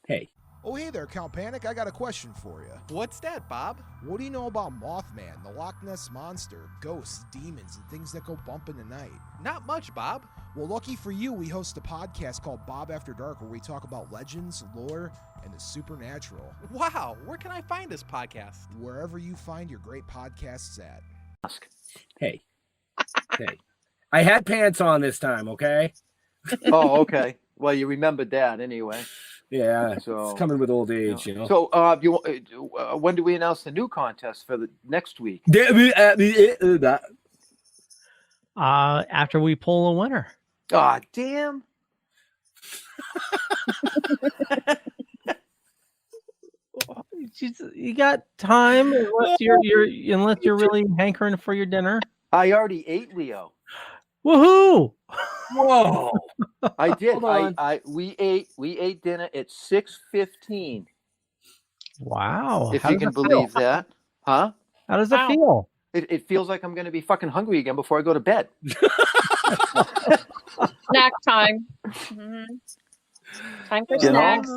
Hey. Oh, hey there, Count Panic. I got a question for you. What's that, Bob? What do you know about Mothman, the Loch Ness Monster, ghosts, demons, and things that go bump in the night? Not much, Bob. Well, lucky for you, we host a podcast called Bob After Dark, where we talk about legends, lore, and the supernatural. Wow, where can I find this podcast? Wherever you find your great podcasts at. Hey. I had pants on this time, okay? Oh, okay. Well, you remembered that anyway. Yeah, so it's coming with old age, So, when do we announce the new contest for the next week? After we pull a winner. Ah, damn. You got time unless you're really hankering for your dinner. I already ate, Leo. Woohoo! Whoa! I did. Hold on. We ate dinner at 6:15. Wow. If How you does can that feel? believe that, huh? How does it feel? It feels like I'm going to be fucking hungry again before I go to bed. Snack time. Mhm. Time for You know? snacks.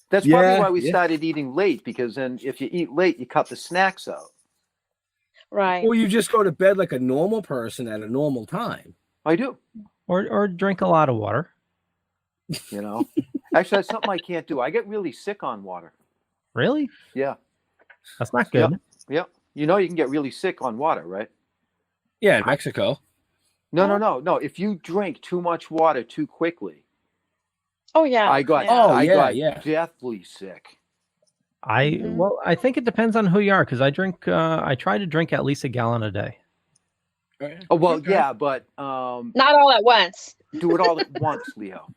That's probably Yeah, why we yeah. started eating late, because then if you eat late, you cut the snacks out. Right. Or you just go to bed like a normal person at a normal time. I do. Or drink a lot of water. You know, actually, that's something I can't do. I get really sick on water. Really? Yeah. That's not good. Yep. You know, you can get really sick on water, right? Yeah, in Mexico. No. If you drink too much water too quickly, Oh yeah. I got deathly sick. Well, I think it depends on who you are, because I try to drink at least a gallon a day. Oh well, yeah, but Not all at once. do it all at once, Leo.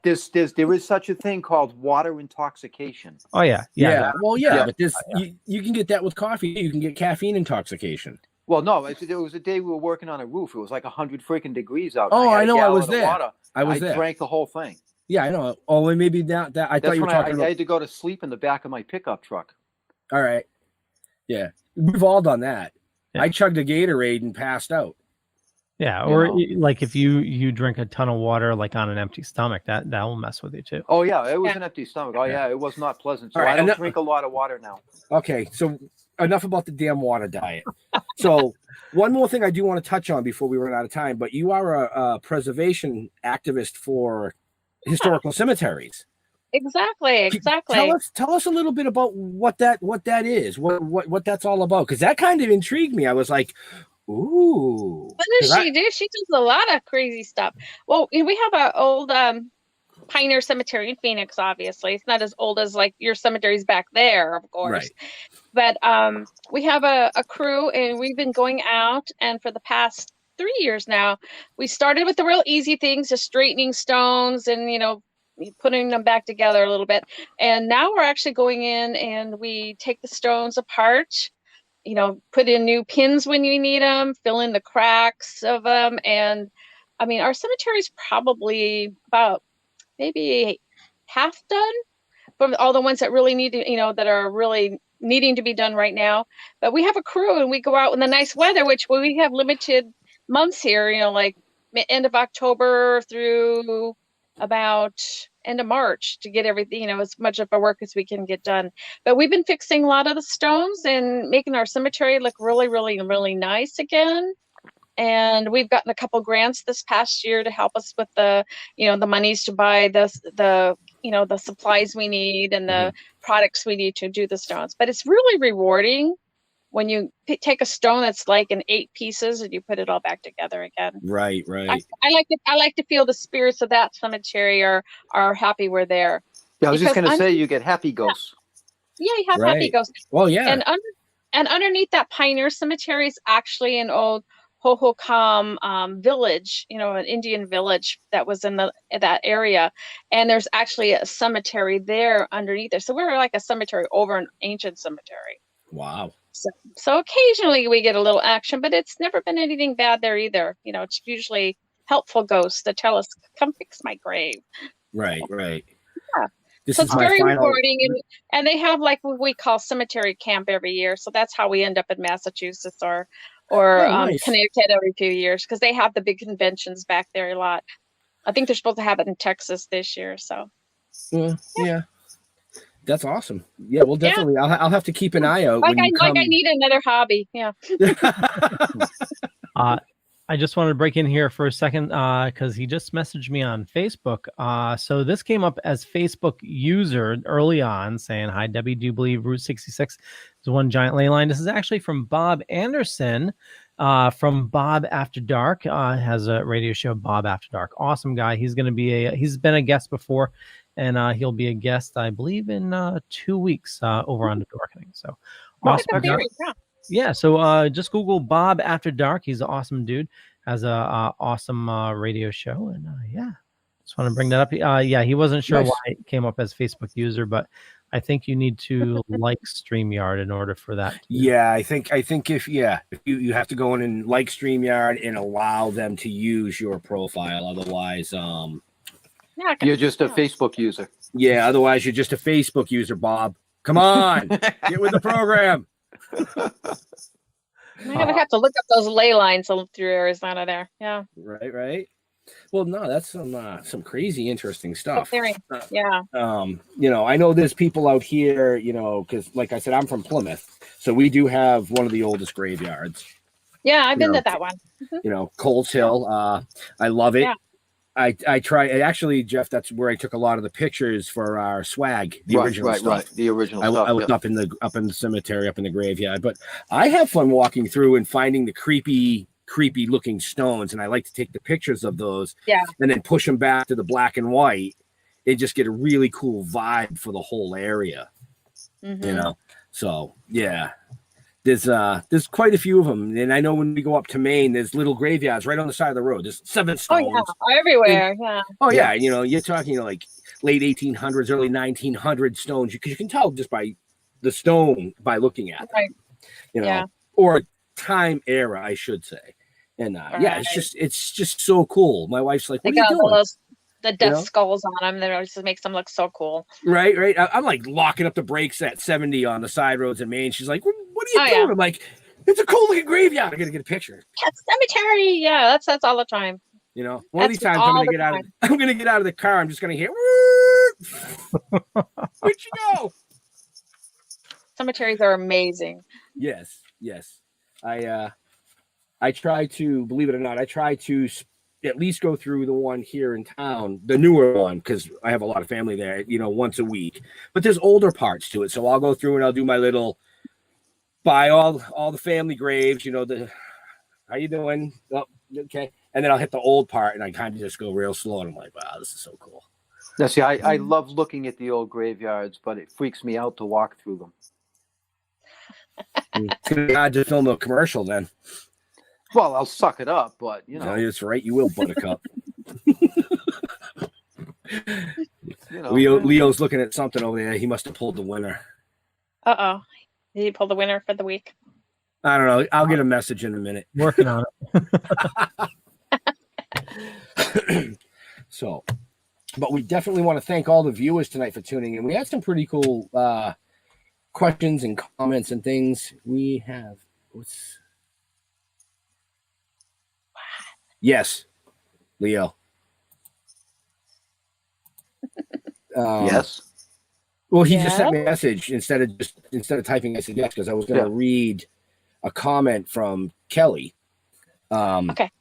There is such a thing called water intoxication. Oh yeah. Yeah. Well, yeah, Yeah. but you can get that with coffee. You can get caffeine intoxication. Well, no, there was a day we were working on a roof. It was like 100 freaking degrees out. Oh, had I a know. I gallon was of there. Water. I was there. Drank the whole thing. Yeah, I know. Oh, and maybe that I thought That's you were when talking I about. had to go to sleep in the back of my pickup truck. All right. Yeah, we've all done that. I chugged a Gatorade and passed out. Yeah, You or know. like if you drink a ton of water like on an empty stomach, that will mess with you too. Oh yeah, it was an empty stomach. Oh yeah, it was not pleasant. So All right, I don't and drink a lot of water now. Okay, so enough about the damn water diet. So one more thing I do want to touch on before we run out of time, but you are a preservation activist for historical cemeteries. Exactly. Tell us a little bit about what that is, what that's all about, because that kind of intrigued me. I was like, ooh. What does she do? She does a lot of crazy stuff. Well, we have an old Pioneer Cemetery in Phoenix, obviously. It's not as old as like your cemeteries back there, of course. Right. But we have a crew, and we've been going out, and for the past 3 years now, we started with the real easy things, just straightening stones and, putting them back together a little bit. And now we're actually going in and we take the stones apart, put in new pins when you need them, fill in the cracks of them. And I mean, our cemetery is probably about maybe half done from all the ones that really need to, that are really needing to be done right now. But we have a crew and we go out in the nice weather, which we have limited months here, like end of October through about end of March to get everything, as much of our work as we can get done. But we've been fixing a lot of the stones and making our cemetery look really, really, really nice again. And we've gotten a couple grants this past year to help us with the monies to buy the supplies we need and the products we need to do the stones. But it's really rewarding when you take a stone that's like in 8 pieces and you put it all back together again. Right. I like to feel the spirits of that cemetery are happy we're there. Yeah, I was just going to say you get happy ghosts. Yeah, you have happy ghosts. Well, yeah. And underneath that Pioneer Cemetery is actually an old Hohokam village, an Indian village that was in that area. And there's actually a cemetery there underneath there. So we're like a cemetery over an ancient cemetery. Wow. So occasionally we get a little action, but it's never been anything bad there either. It's usually helpful ghosts that tell us, come fix my grave. Right. Yeah. This so is it's my very final... rewarding. And they have like what we call cemetery camp every year. So that's how we end up in Massachusetts or nice. Connecticut every few years, because they have the big conventions back there a lot. I think they're supposed to have it in Texas this year. So yeah. That's awesome. Yeah, well, definitely. Yeah. I'll have to keep an eye out. Like I need another hobby. Yeah. I just wanted to break in here for a second because he just messaged me on Facebook. So this came up as Facebook user early on saying, "Hi, Debbie. Do you believe Route 66 is one giant ley line?" This is actually from Bob Anderson from Bob After Dark. Has a radio show, Bob After Dark. Awesome guy. He's going to be he's been a guest before. And he'll be a guest, I believe, in 2 weeks over on The Dorkening. So awesome. Yeah, so just Google Bob After Dark. He's an awesome dude. Has a awesome radio show. And yeah, just want to bring that up. Yeah, he wasn't sure why it came up as Facebook user, but I think you need to like StreamYard in order for that. Yeah, I think if you have to go in and like StreamYard and allow them to use your profile. Otherwise, You're just a Facebook user. Yeah, otherwise you're just a Facebook user, Bob. Come on, get with the program. I'm gonna have to look up those ley lines through Arizona there. Yeah. Right. Well, no, that's some crazy interesting stuff. Yeah. I know there's people out here, because like I said, I'm from Plymouth, so we do have one of the oldest graveyards. Yeah, I've been to that one. Coles Hill. I love it. Yeah. I try actually, Jeff. That's where I took a lot of the pictures for our swag, the original stuff. Right. The original stuff. I was up in the cemetery, up in the graveyard. But I have fun walking through and finding the creepy looking stones, and I like to take the pictures of those. Yeah. And then push them back to the black and white, and just get a really cool vibe for the whole area. So yeah. There's quite a few of them, and I know when we go up to Maine, there's little graveyards right on the side of the road. There's 7 stones. Oh yeah, everywhere. Yeah. Oh yeah, you're talking like late 1800s, early 1900s stones. You can tell just by the stone by looking at them. Right. Or time era, I should say. And it's just so cool. My wife's like, "What are you doing?" The death skulls on them. That just makes them look so cool. Right. I'm like locking up the brakes at 70 on the side roads in Maine. She's like, "What are you doing?" Yeah. I'm like, "It's a cool looking graveyard. I gotta get a picture." Cemetery. Yeah, that's all the time. One of these times I'm gonna get out of the car. I'm just gonna hear, "Where'd you go?" Cemeteries are amazing. Yes. I try to, believe it or not, at least go through the one here in town, the newer one, because I have a lot of family there, once a week. But there's older parts to it, so I'll go through and I'll do my little, buy all the family graves. How you doing? Oh, okay, and then I'll hit the old part, and I kind of just go real slow, and I'm like, wow, this is so cool. Now, see, I love looking at the old graveyards, but it freaks me out to walk through them. It's gonna be hard to film a commercial then. Well, I'll suck it up, but No, that's right. You will, Buttercup. Leo's looking at something over there. He must have pulled the winner. Uh-oh. Did he pull the winner for the week? I don't know. I'll get a message in a minute. Working on it. So, but we definitely want to thank all the viewers tonight for tuning in. We had some pretty cool questions and comments and things. We have Yes, Leo. Yes. Well, he just sent me a message instead of typing. I said yes because I was going to read a comment from Kelly. Okay.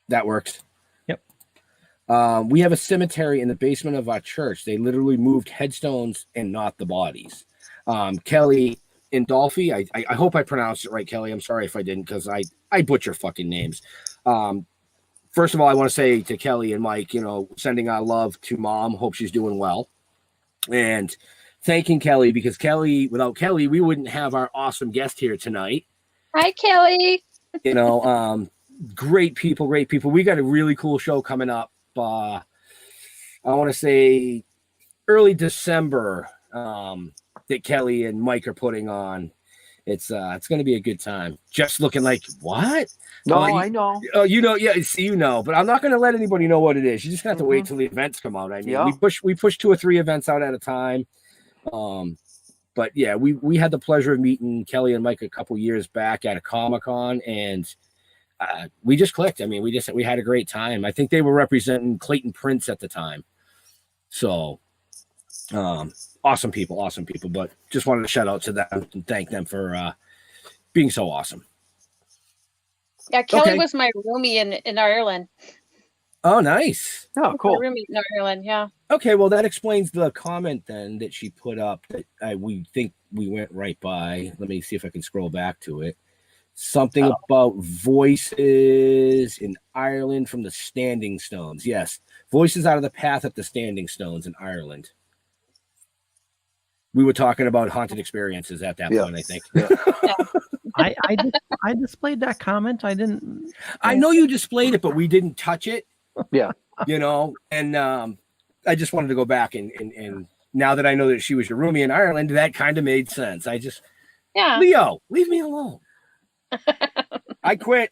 That works. Yep. We have a cemetery in the basement of our church. They literally moved headstones and not the bodies. Kelly Indolfi, I hope I pronounced it right, Kelly. I'm sorry if I didn't, because I butcher fucking names. First of all, I want to say to Kelly and Mike, sending our love to Mom. Hope she's doing well. And thanking Kelly, because without Kelly, we wouldn't have our awesome guest here tonight. Hi, Kelly. Great people. We got a really cool show coming up. I want to say early December. That Kelly and Mike are putting on. It's going to be a good time. Just looking like what? No, I know. Oh, but I'm not going to let anybody know what it is. You just have to wait till the events come out. I mean, we push 2 or 3 events out at a time. But yeah, we had the pleasure of meeting Kelly and Mike a couple years back at a Comic-Con, and we just clicked. I mean, we had a great time. I think they were representing Clayton Prince at the time. So, awesome people, but just wanted to shout out to them and thank them for being so awesome. Yeah, Kelly was my roomie in Ireland. Oh, nice. Oh, cool. My roommate in Ireland, yeah. Okay, well, that explains the comment then that she put up that we think we went right by. Let me see if I can scroll back to it. Something about voices in Ireland from the Standing Stones. Yes, voices out of the path at the Standing Stones in Ireland. We were talking about haunted experiences at that point, I think. Yeah. I displayed that comment. I didn't. I know you displayed it, but we didn't touch it. Yeah. And I just wanted to go back and now that I know that she was your roomie in Ireland, that kind of made sense. Leo, leave me alone. I quit.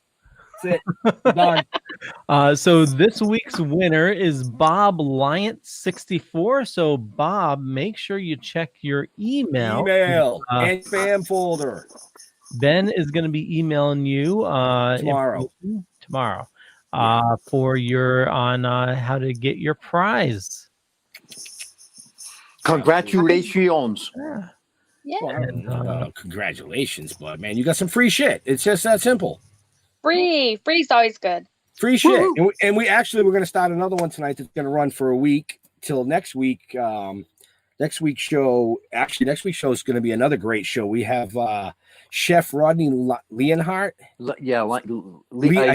That's it. I'm done. So this week's winner is Bob Lyant64. So Bob, make sure you check your email and spam folder. Ben is going to be emailing you tomorrow for your on how to get your prize. Congratulations. Yeah. Well, congratulations, bud, man. You got some free shit. It's just that simple. Free's always good. Free shit. And we're going to start another one tonight that's going to run for a week till next week. Next week's show is going to be another great show. We have Chef Rodney Leonhardt. I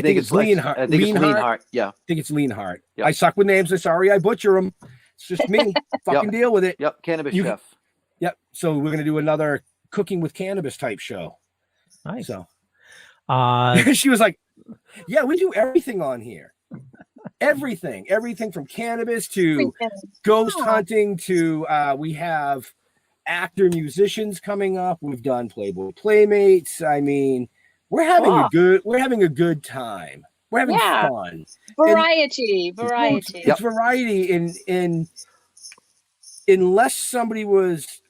think it's Leonhardt. I think it's Leonhardt. Yeah. I think it's Leonhardt. Yep. I suck with names. I'm sorry. I butcher them. It's just me. Fucking deal with it. Yep. Cannabis chef. Yep. So we're going to do another cooking with cannabis type show. Nice. So she was like, yeah, we do everything on here. Everything from cannabis to ghost hunting to we have actor musicians coming up. We've done Playboy Playmates. I mean, we're having a good time. We're having fun. Variety. It's variety in unless somebody was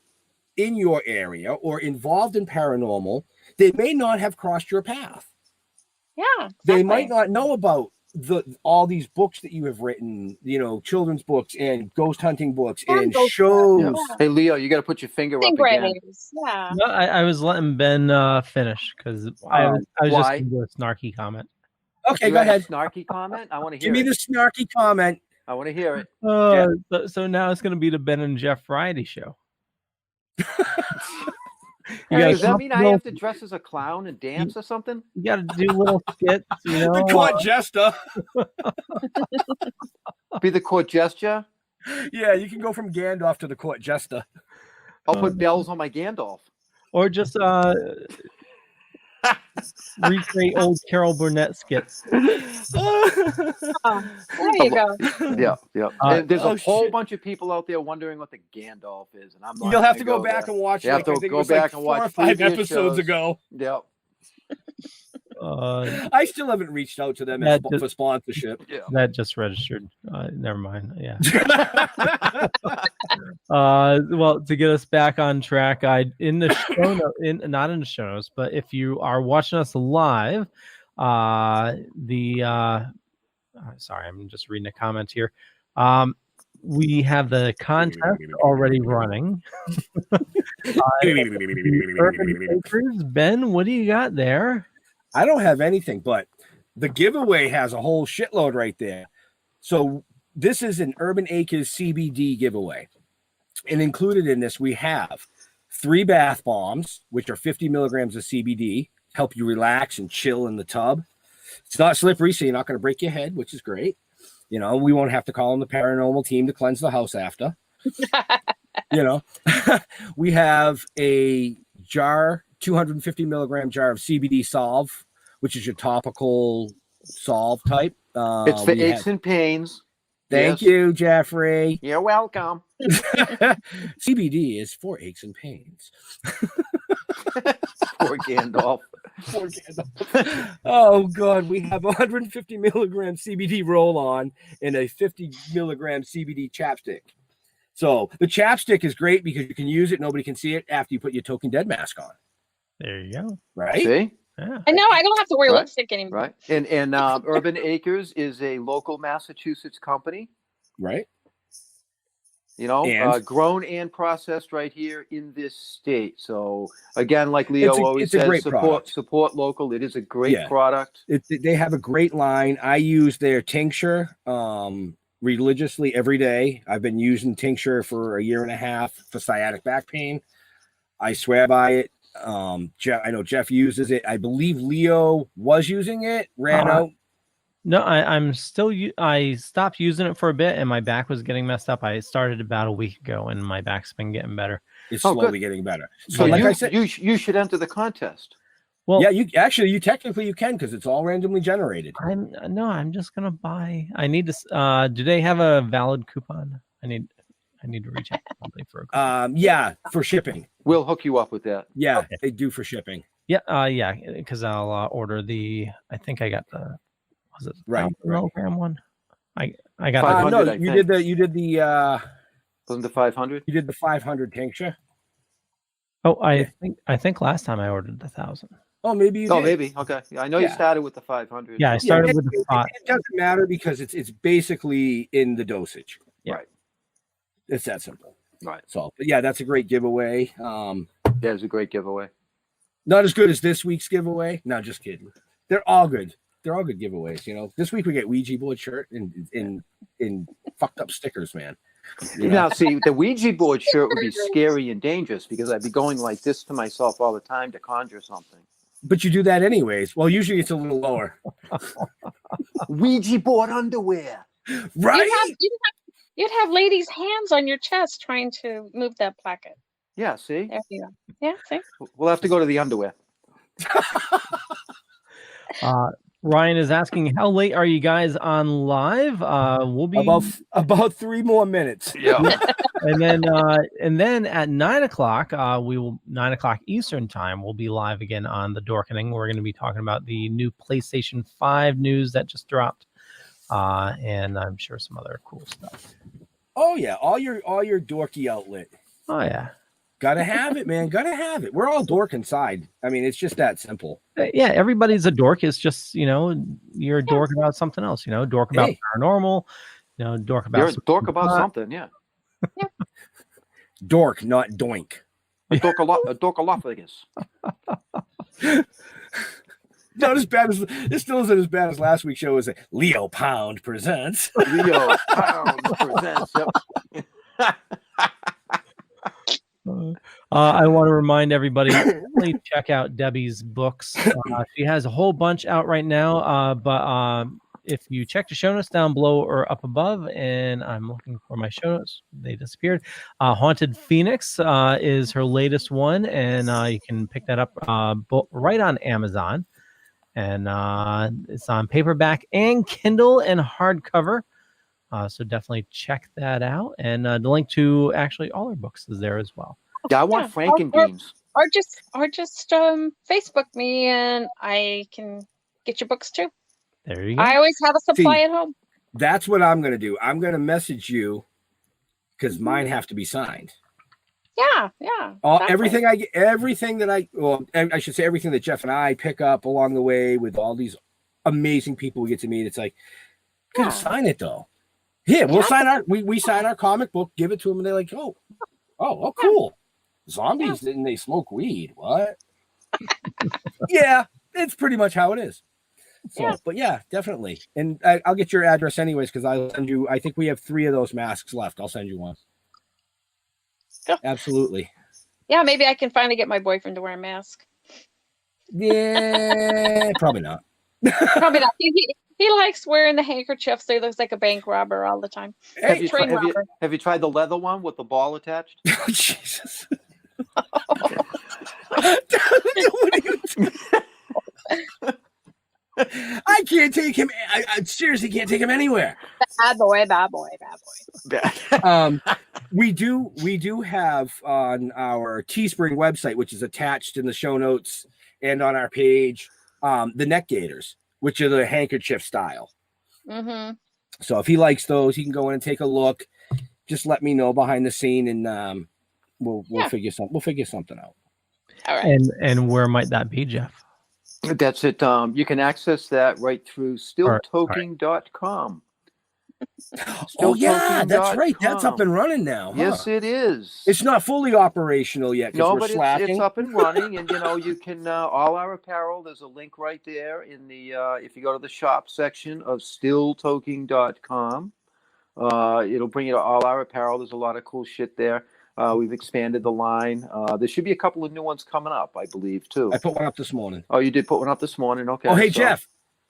in your area or involved in paranormal, they may not have crossed your path. Yeah. Exactly. They might not know about all these books that you have written, children's books and ghost hunting books and shows. Yeah. Hey, Leo, you got to put your finger up again. Yeah. No, I was letting Ben finish because I was just going to do a snarky comment. Okay, go ahead. Snarky comment? I want to hear Give me the snarky comment. I want to hear it. So now it's going to be the Ben and Jeff variety show. Does that mean I have to dress as a clown and dance or something? You got to do little skits, The court jester. Be the court gesture? Yeah, you can go from Gandalf to the court jester. I'll put bells on my Gandalf. Or just recreate old Carol Burnett skits. There you go. Yeah. And there's a whole bunch of people out there wondering what the Gandalf is, and I'm not. You'll have to go back and watch. You have to go back and watch 4 or 5 episodes ago. Yep. I still haven't reached out to them for sponsorship. Yeah. That just registered. Never mind. Yeah. Well, to get us back on track, not in the show notes, but if you are watching us live, sorry, I'm just reading a comment here. We have the contest already running. Ben, what do you got there? I don't have anything, but the giveaway has a whole shitload right there. So this is an Urban Acres CBD giveaway. And included in this, we have 3 bath bombs, which are 50 milligrams of CBD, help you relax and chill in the tub. It's not slippery, so you're not going to break your head, which is great. We won't have to call in the paranormal team to cleanse the house after. We have a jar, 250 milligram jar of CBD Solve, which is your topical solve type. It's for aches and pains. Thank you, Jeffrey. You're welcome. CBD is for aches and pains. Poor Gandalf. Oh, God. We have 150 milligram CBD roll-on and a 50 milligram CBD chapstick. So the chapstick is great because you can use it. Nobody can see it after you put your Toking Dead mask on. There you go. Right? See? Yeah. I know. I don't have to wear lipstick anymore. Right. And Urban Acres is a local Massachusetts company. Right. Grown and processed right here in this state. So again, like Leo always says, support local. It is a great product. They have a great line. I use their tincture religiously every day. I've been using tincture for a year and a half for sciatic back pain. I swear by it. I know Jeff uses it. I believe Leo was using it, ran out. No, I'm still. I stopped using it for a bit, and my back was getting messed up. I started about a week ago, and my back's been getting better. It's slowly getting better. So, like I said, you should enter the contest. Well, yeah, you technically you can because it's all randomly generated. I'm just gonna buy. I need to. Do they have a valid coupon? I need to reach out to somebody for yeah, for shipping. We'll hook you up with that. Yeah, Okay. they do for shipping. Yeah, yeah, because I'll order the. I think I got the. Was it Right, 1,000 mg one? I got 500, no, I you think. did the Wasn't the 500? You did the 500 tincture. Oh, I think last time I ordered the 1,000. Oh, maybe you Oh, did. maybe. Okay. I know you Yeah. started with the 500. Yeah, I started with the it 5. It doesn't matter because it's basically in the dosage. Yeah. Right. It's that simple. Right. So, but yeah, that's a great giveaway. Yeah, it's a great giveaway. Not as good as this week's giveaway. No, just kidding. They're all good. They're all good giveaways. You know, this week we get Ouija board shirt in fucked up stickers, man. You know? Now, see, the Ouija board shirt would be scary and dangerous because I'd be going like this to myself all the time to conjure something. But you do that anyways. Well, usually it's a little lower. Ouija board underwear. Right? You'd have ladies' hands on your chest trying to move that placket. Yeah, see? There you go. Yeah, see? We'll have to go to the underwear. Ryan is asking, how late are you guys on live? We'll be about 3 more minutes. Yeah. and then at 9 o'clock, 9 o'clock Eastern time, we'll be live again on the Dorkening. We're going to be talking about the new PlayStation 5 news that just dropped, and I'm sure some other cool stuff. Oh yeah, all your dorky outlet. Oh yeah, gotta have it, man. Gotta have it. We're all dork inside. I mean, it's just that simple. Yeah, everybody's a dork. It's just, you're a dork about something else. Dork about paranormal. Dork about. You're a dork about something, yeah. Dork, not doink. A dorkalophagus. Not as bad as this. Still isn't as bad as last week's show. Was it Leo Pound presents? Leo Pound presents. Yep. I want to remind everybody, please check out Debbie's books. She has a whole bunch out right now. But if you check the show notes down below or up above, and I'm looking for my show notes, they disappeared. Haunted Phoenix is her latest one, and you can pick that up right on Amazon. And it's on paperback and Kindle and hardcover. So definitely check that out. And the link to actually all our books is there as well. Yeah, I want Frankenbeans. Or just Facebook me and I can get your books too. There you go. I always have a supply at home. That's what I'm going to do. I'm going to message you because mine have to be signed. Yeah. Everything I should say everything that Jeff and I pick up along the way with all these amazing people we get to meet. It's like, gotta sign it though. Here, we'll sign we sign our comic book, give it to them, and they're like, oh, cool. Zombies and they smoke weed. What? Yeah, it's pretty much how it is. So, but yeah, definitely. And I'll get your address anyways because I'll send you. I think we have 3 of those masks left. I'll send you one. Absolutely. Yeah, maybe I can finally get my boyfriend to wear a mask. Yeah, probably not. Probably not. He likes wearing the handkerchief, so he looks like a bank robber all the time. Have you tried the leather one with the ball attached? Oh, Jesus. I can't take him. I seriously can't take him anywhere. Bad boy. We do have on our Teespring website, which is attached in the show notes and on our page, the neck gaiters, which are the handkerchief style. Mm-hmm. So if he likes those, he can go in and take a look. Just let me know behind the scene, and we'll figure something out. All right. And where might that be, Jeff? That's it. You can access that right through stilltoking.com. Oh yeah, that's right. That's up and running now. Huh? Yes, it is. It's not fully operational yet. No, but it's up and running, and you can all our apparel. There's a link right there in the if you go to the shop section of stilltoking.com. It'll bring you to all our apparel. There's a lot of cool shit there. We've expanded the line. There should be a couple of new ones coming up, I believe, too. I put one up this morning. Oh, you did put one up this morning? Okay. Oh, hey, so,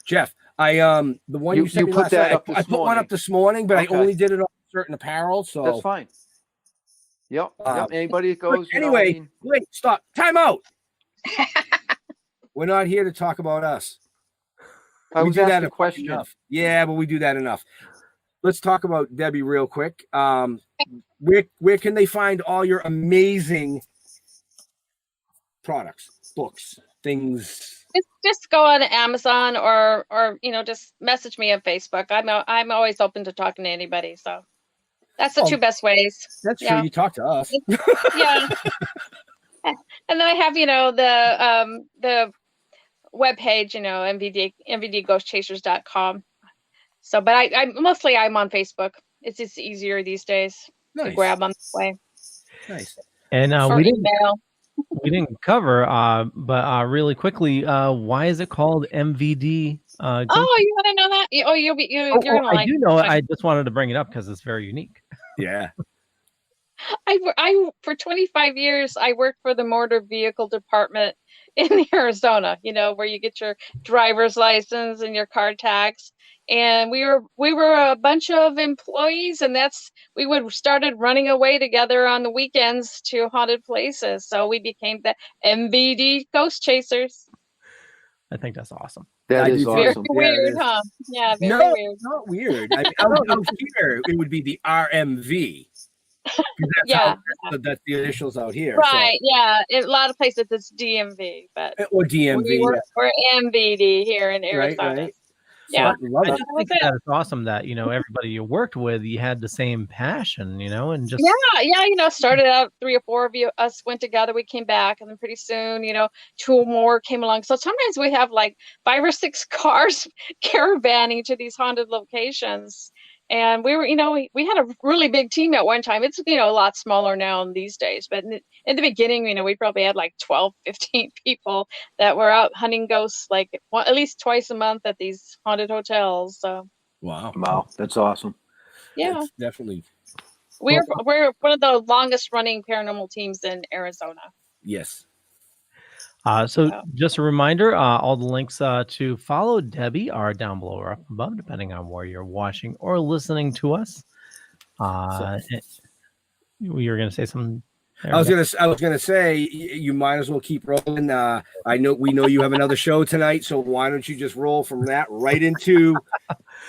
Jeff, I the one you sent me last night, I put one up this morning, but okay. I only did it on certain apparel, so that's fine. Yep. Anybody that goes. Anyway, wait, stop. Time out. We're not here to talk about us. I was asking a question. Yeah, but we do that enough. let's talk about Debbie real quick. Where can they find all your amazing products, books, things? Just go on Amazon or just message me on Facebook. I'm always open to talking to anybody. So that's the two best ways. That's true. You talk to us. Yeah. And then I have the webpage, MVD Ghostchasers.com. But I'm on Facebook. It's just easier these days to grab on that way. Nice. And Or email. we didn't cover, but really quickly, why is it called MVD? Oh, you want to know that? You're in line. I do know it. I just wanted to bring it up because it's very unique. Yeah. I for 25 years I worked for the motor vehicle department in Arizona, where you get your driver's license and your car tax. And we were a bunch of employees, and we started running away together on the weekends to haunted places. So we became the MVD Ghostchasers. I think that's awesome. That is awesome. Very weird, huh? Yeah, very weird. Not weird. Out here, it would be the RMV. That's the initials out here. Right, yeah. In a lot of places it's DMV, but or DMV. We're MVD here in Arizona. Right. Yeah, I just think that it's awesome that everybody you worked with, you had the same passion, and just started out 3 or 4 of us went together. We came back, and then pretty soon, 2 more came along. So sometimes we have like 5 or 6 cars caravanning to these haunted locations. And we were, we had a really big team at one time. It's, a lot smaller now these days. But in the beginning, we probably had like 12, 15 people that were out hunting ghosts at least twice a month at these haunted hotels. So wow, that's awesome. Yeah, that's definitely. We're one of the longest running paranormal teams in Arizona. Yes. Just a reminder, all the links to follow Debbie are down below or up above, depending on where you're watching or listening to us. You were going to say something? I was gonna say you might as well keep rolling. We know you have another show tonight, so why don't you just roll from that right into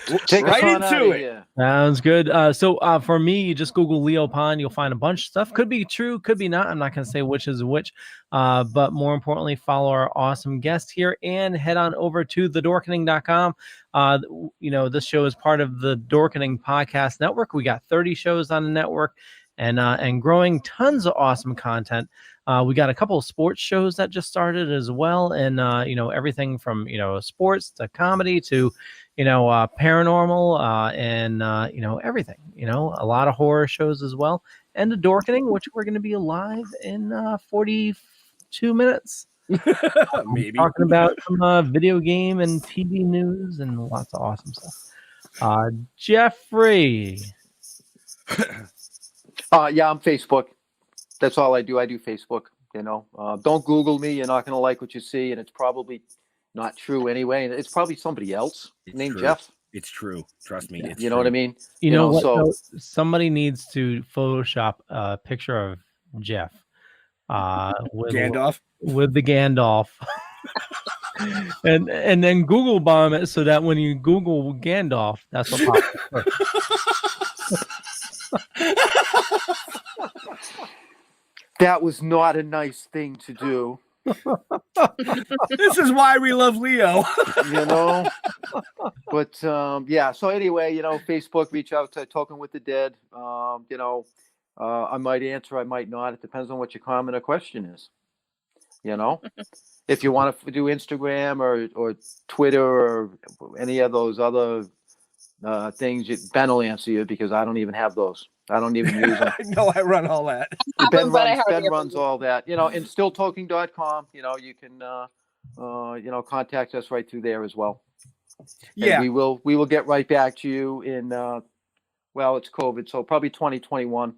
it? Sounds good. So for me, you just Google Leo Pond. You'll find a bunch of stuff. Could be true, could be not. I'm not gonna say which is which. But more importantly, follow our awesome guest here and head on over to thedorkening.com. This show is part of the Dorkening Podcast Network. We got 30 shows on the network. And growing tons of awesome content. We got a couple of sports shows that just started as well, and everything from sports to comedy to paranormal and everything. A lot of horror shows as well, and the Dorkening, which we're going to be live in 42 minutes. Maybe talking about some video game and TV news and lots of awesome stuff. Jeffrey. Yeah, I'm Facebook. That's all I do. I do Facebook. Don't Google me. You're not going to like what you see, and it's probably not true anyway. It's probably somebody else named Jeff. It's true. Trust me. You know what I mean? You know what? So somebody needs to Photoshop a picture of Jeff with Gandalf. With the Gandalf. and then Google bomb it so that when you Google Gandalf, that's what pops up. That was not a nice thing to do. This is why we love Leo. But yeah, so anyway, Facebook, reach out to Toking with the Dead. I might answer, I might not. It depends on what your comment or question is. If you want to do Instagram or Twitter or any of those other things, Ben will answer you because I don't even have those. I don't even use them. No, I run all that. Ben runs all that. And stilltalking.com. You can contact us right through there as well. Yeah, and we will get right back to you in it's COVID, so probably 2021.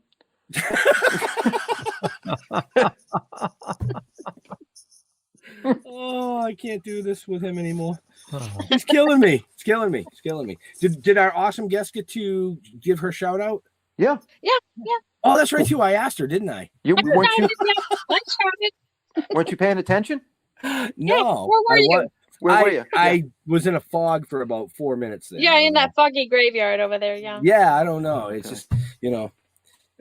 Oh, I can't do this with him anymore. He's killing me. It's killing me. Did our awesome guest get to give her shout out? Yeah. Oh, that's right too. I asked her, didn't I? Weren't you paying attention? No. Where were you? Where were you? I was in a fog for about 4 minutes there. Yeah, in that foggy graveyard over there. Yeah. Yeah, I don't know. It's just,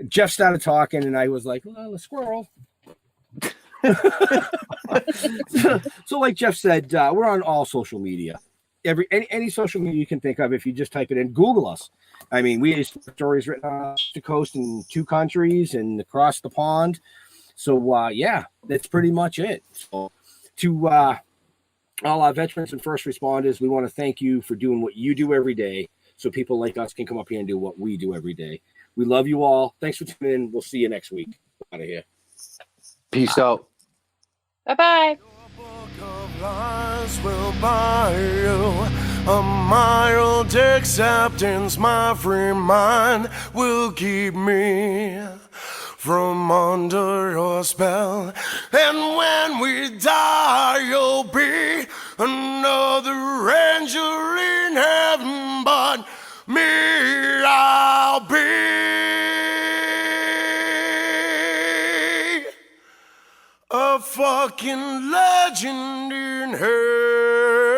Jeff started talking, and I was like, well, a squirrel. so like Jeff said, we're on all social media. Any social media you can think of. If you just type it in, Google us. I mean, we have stories written on the coast in 2 countries and across the pond. So yeah, that's pretty much it. So to all our veterans and first responders, we want to thank you for doing what you do every day, so people like us can come up here and do what we do every day. We love you all. Thanks for tuning in. We'll see you next week. Out of here. Peace out. Bye-bye. Lies will buy you a mild acceptance. My free mind will keep me from under your spell. And when we die, you'll be another angel in heaven, but me, I'll be a fucking legend in hell.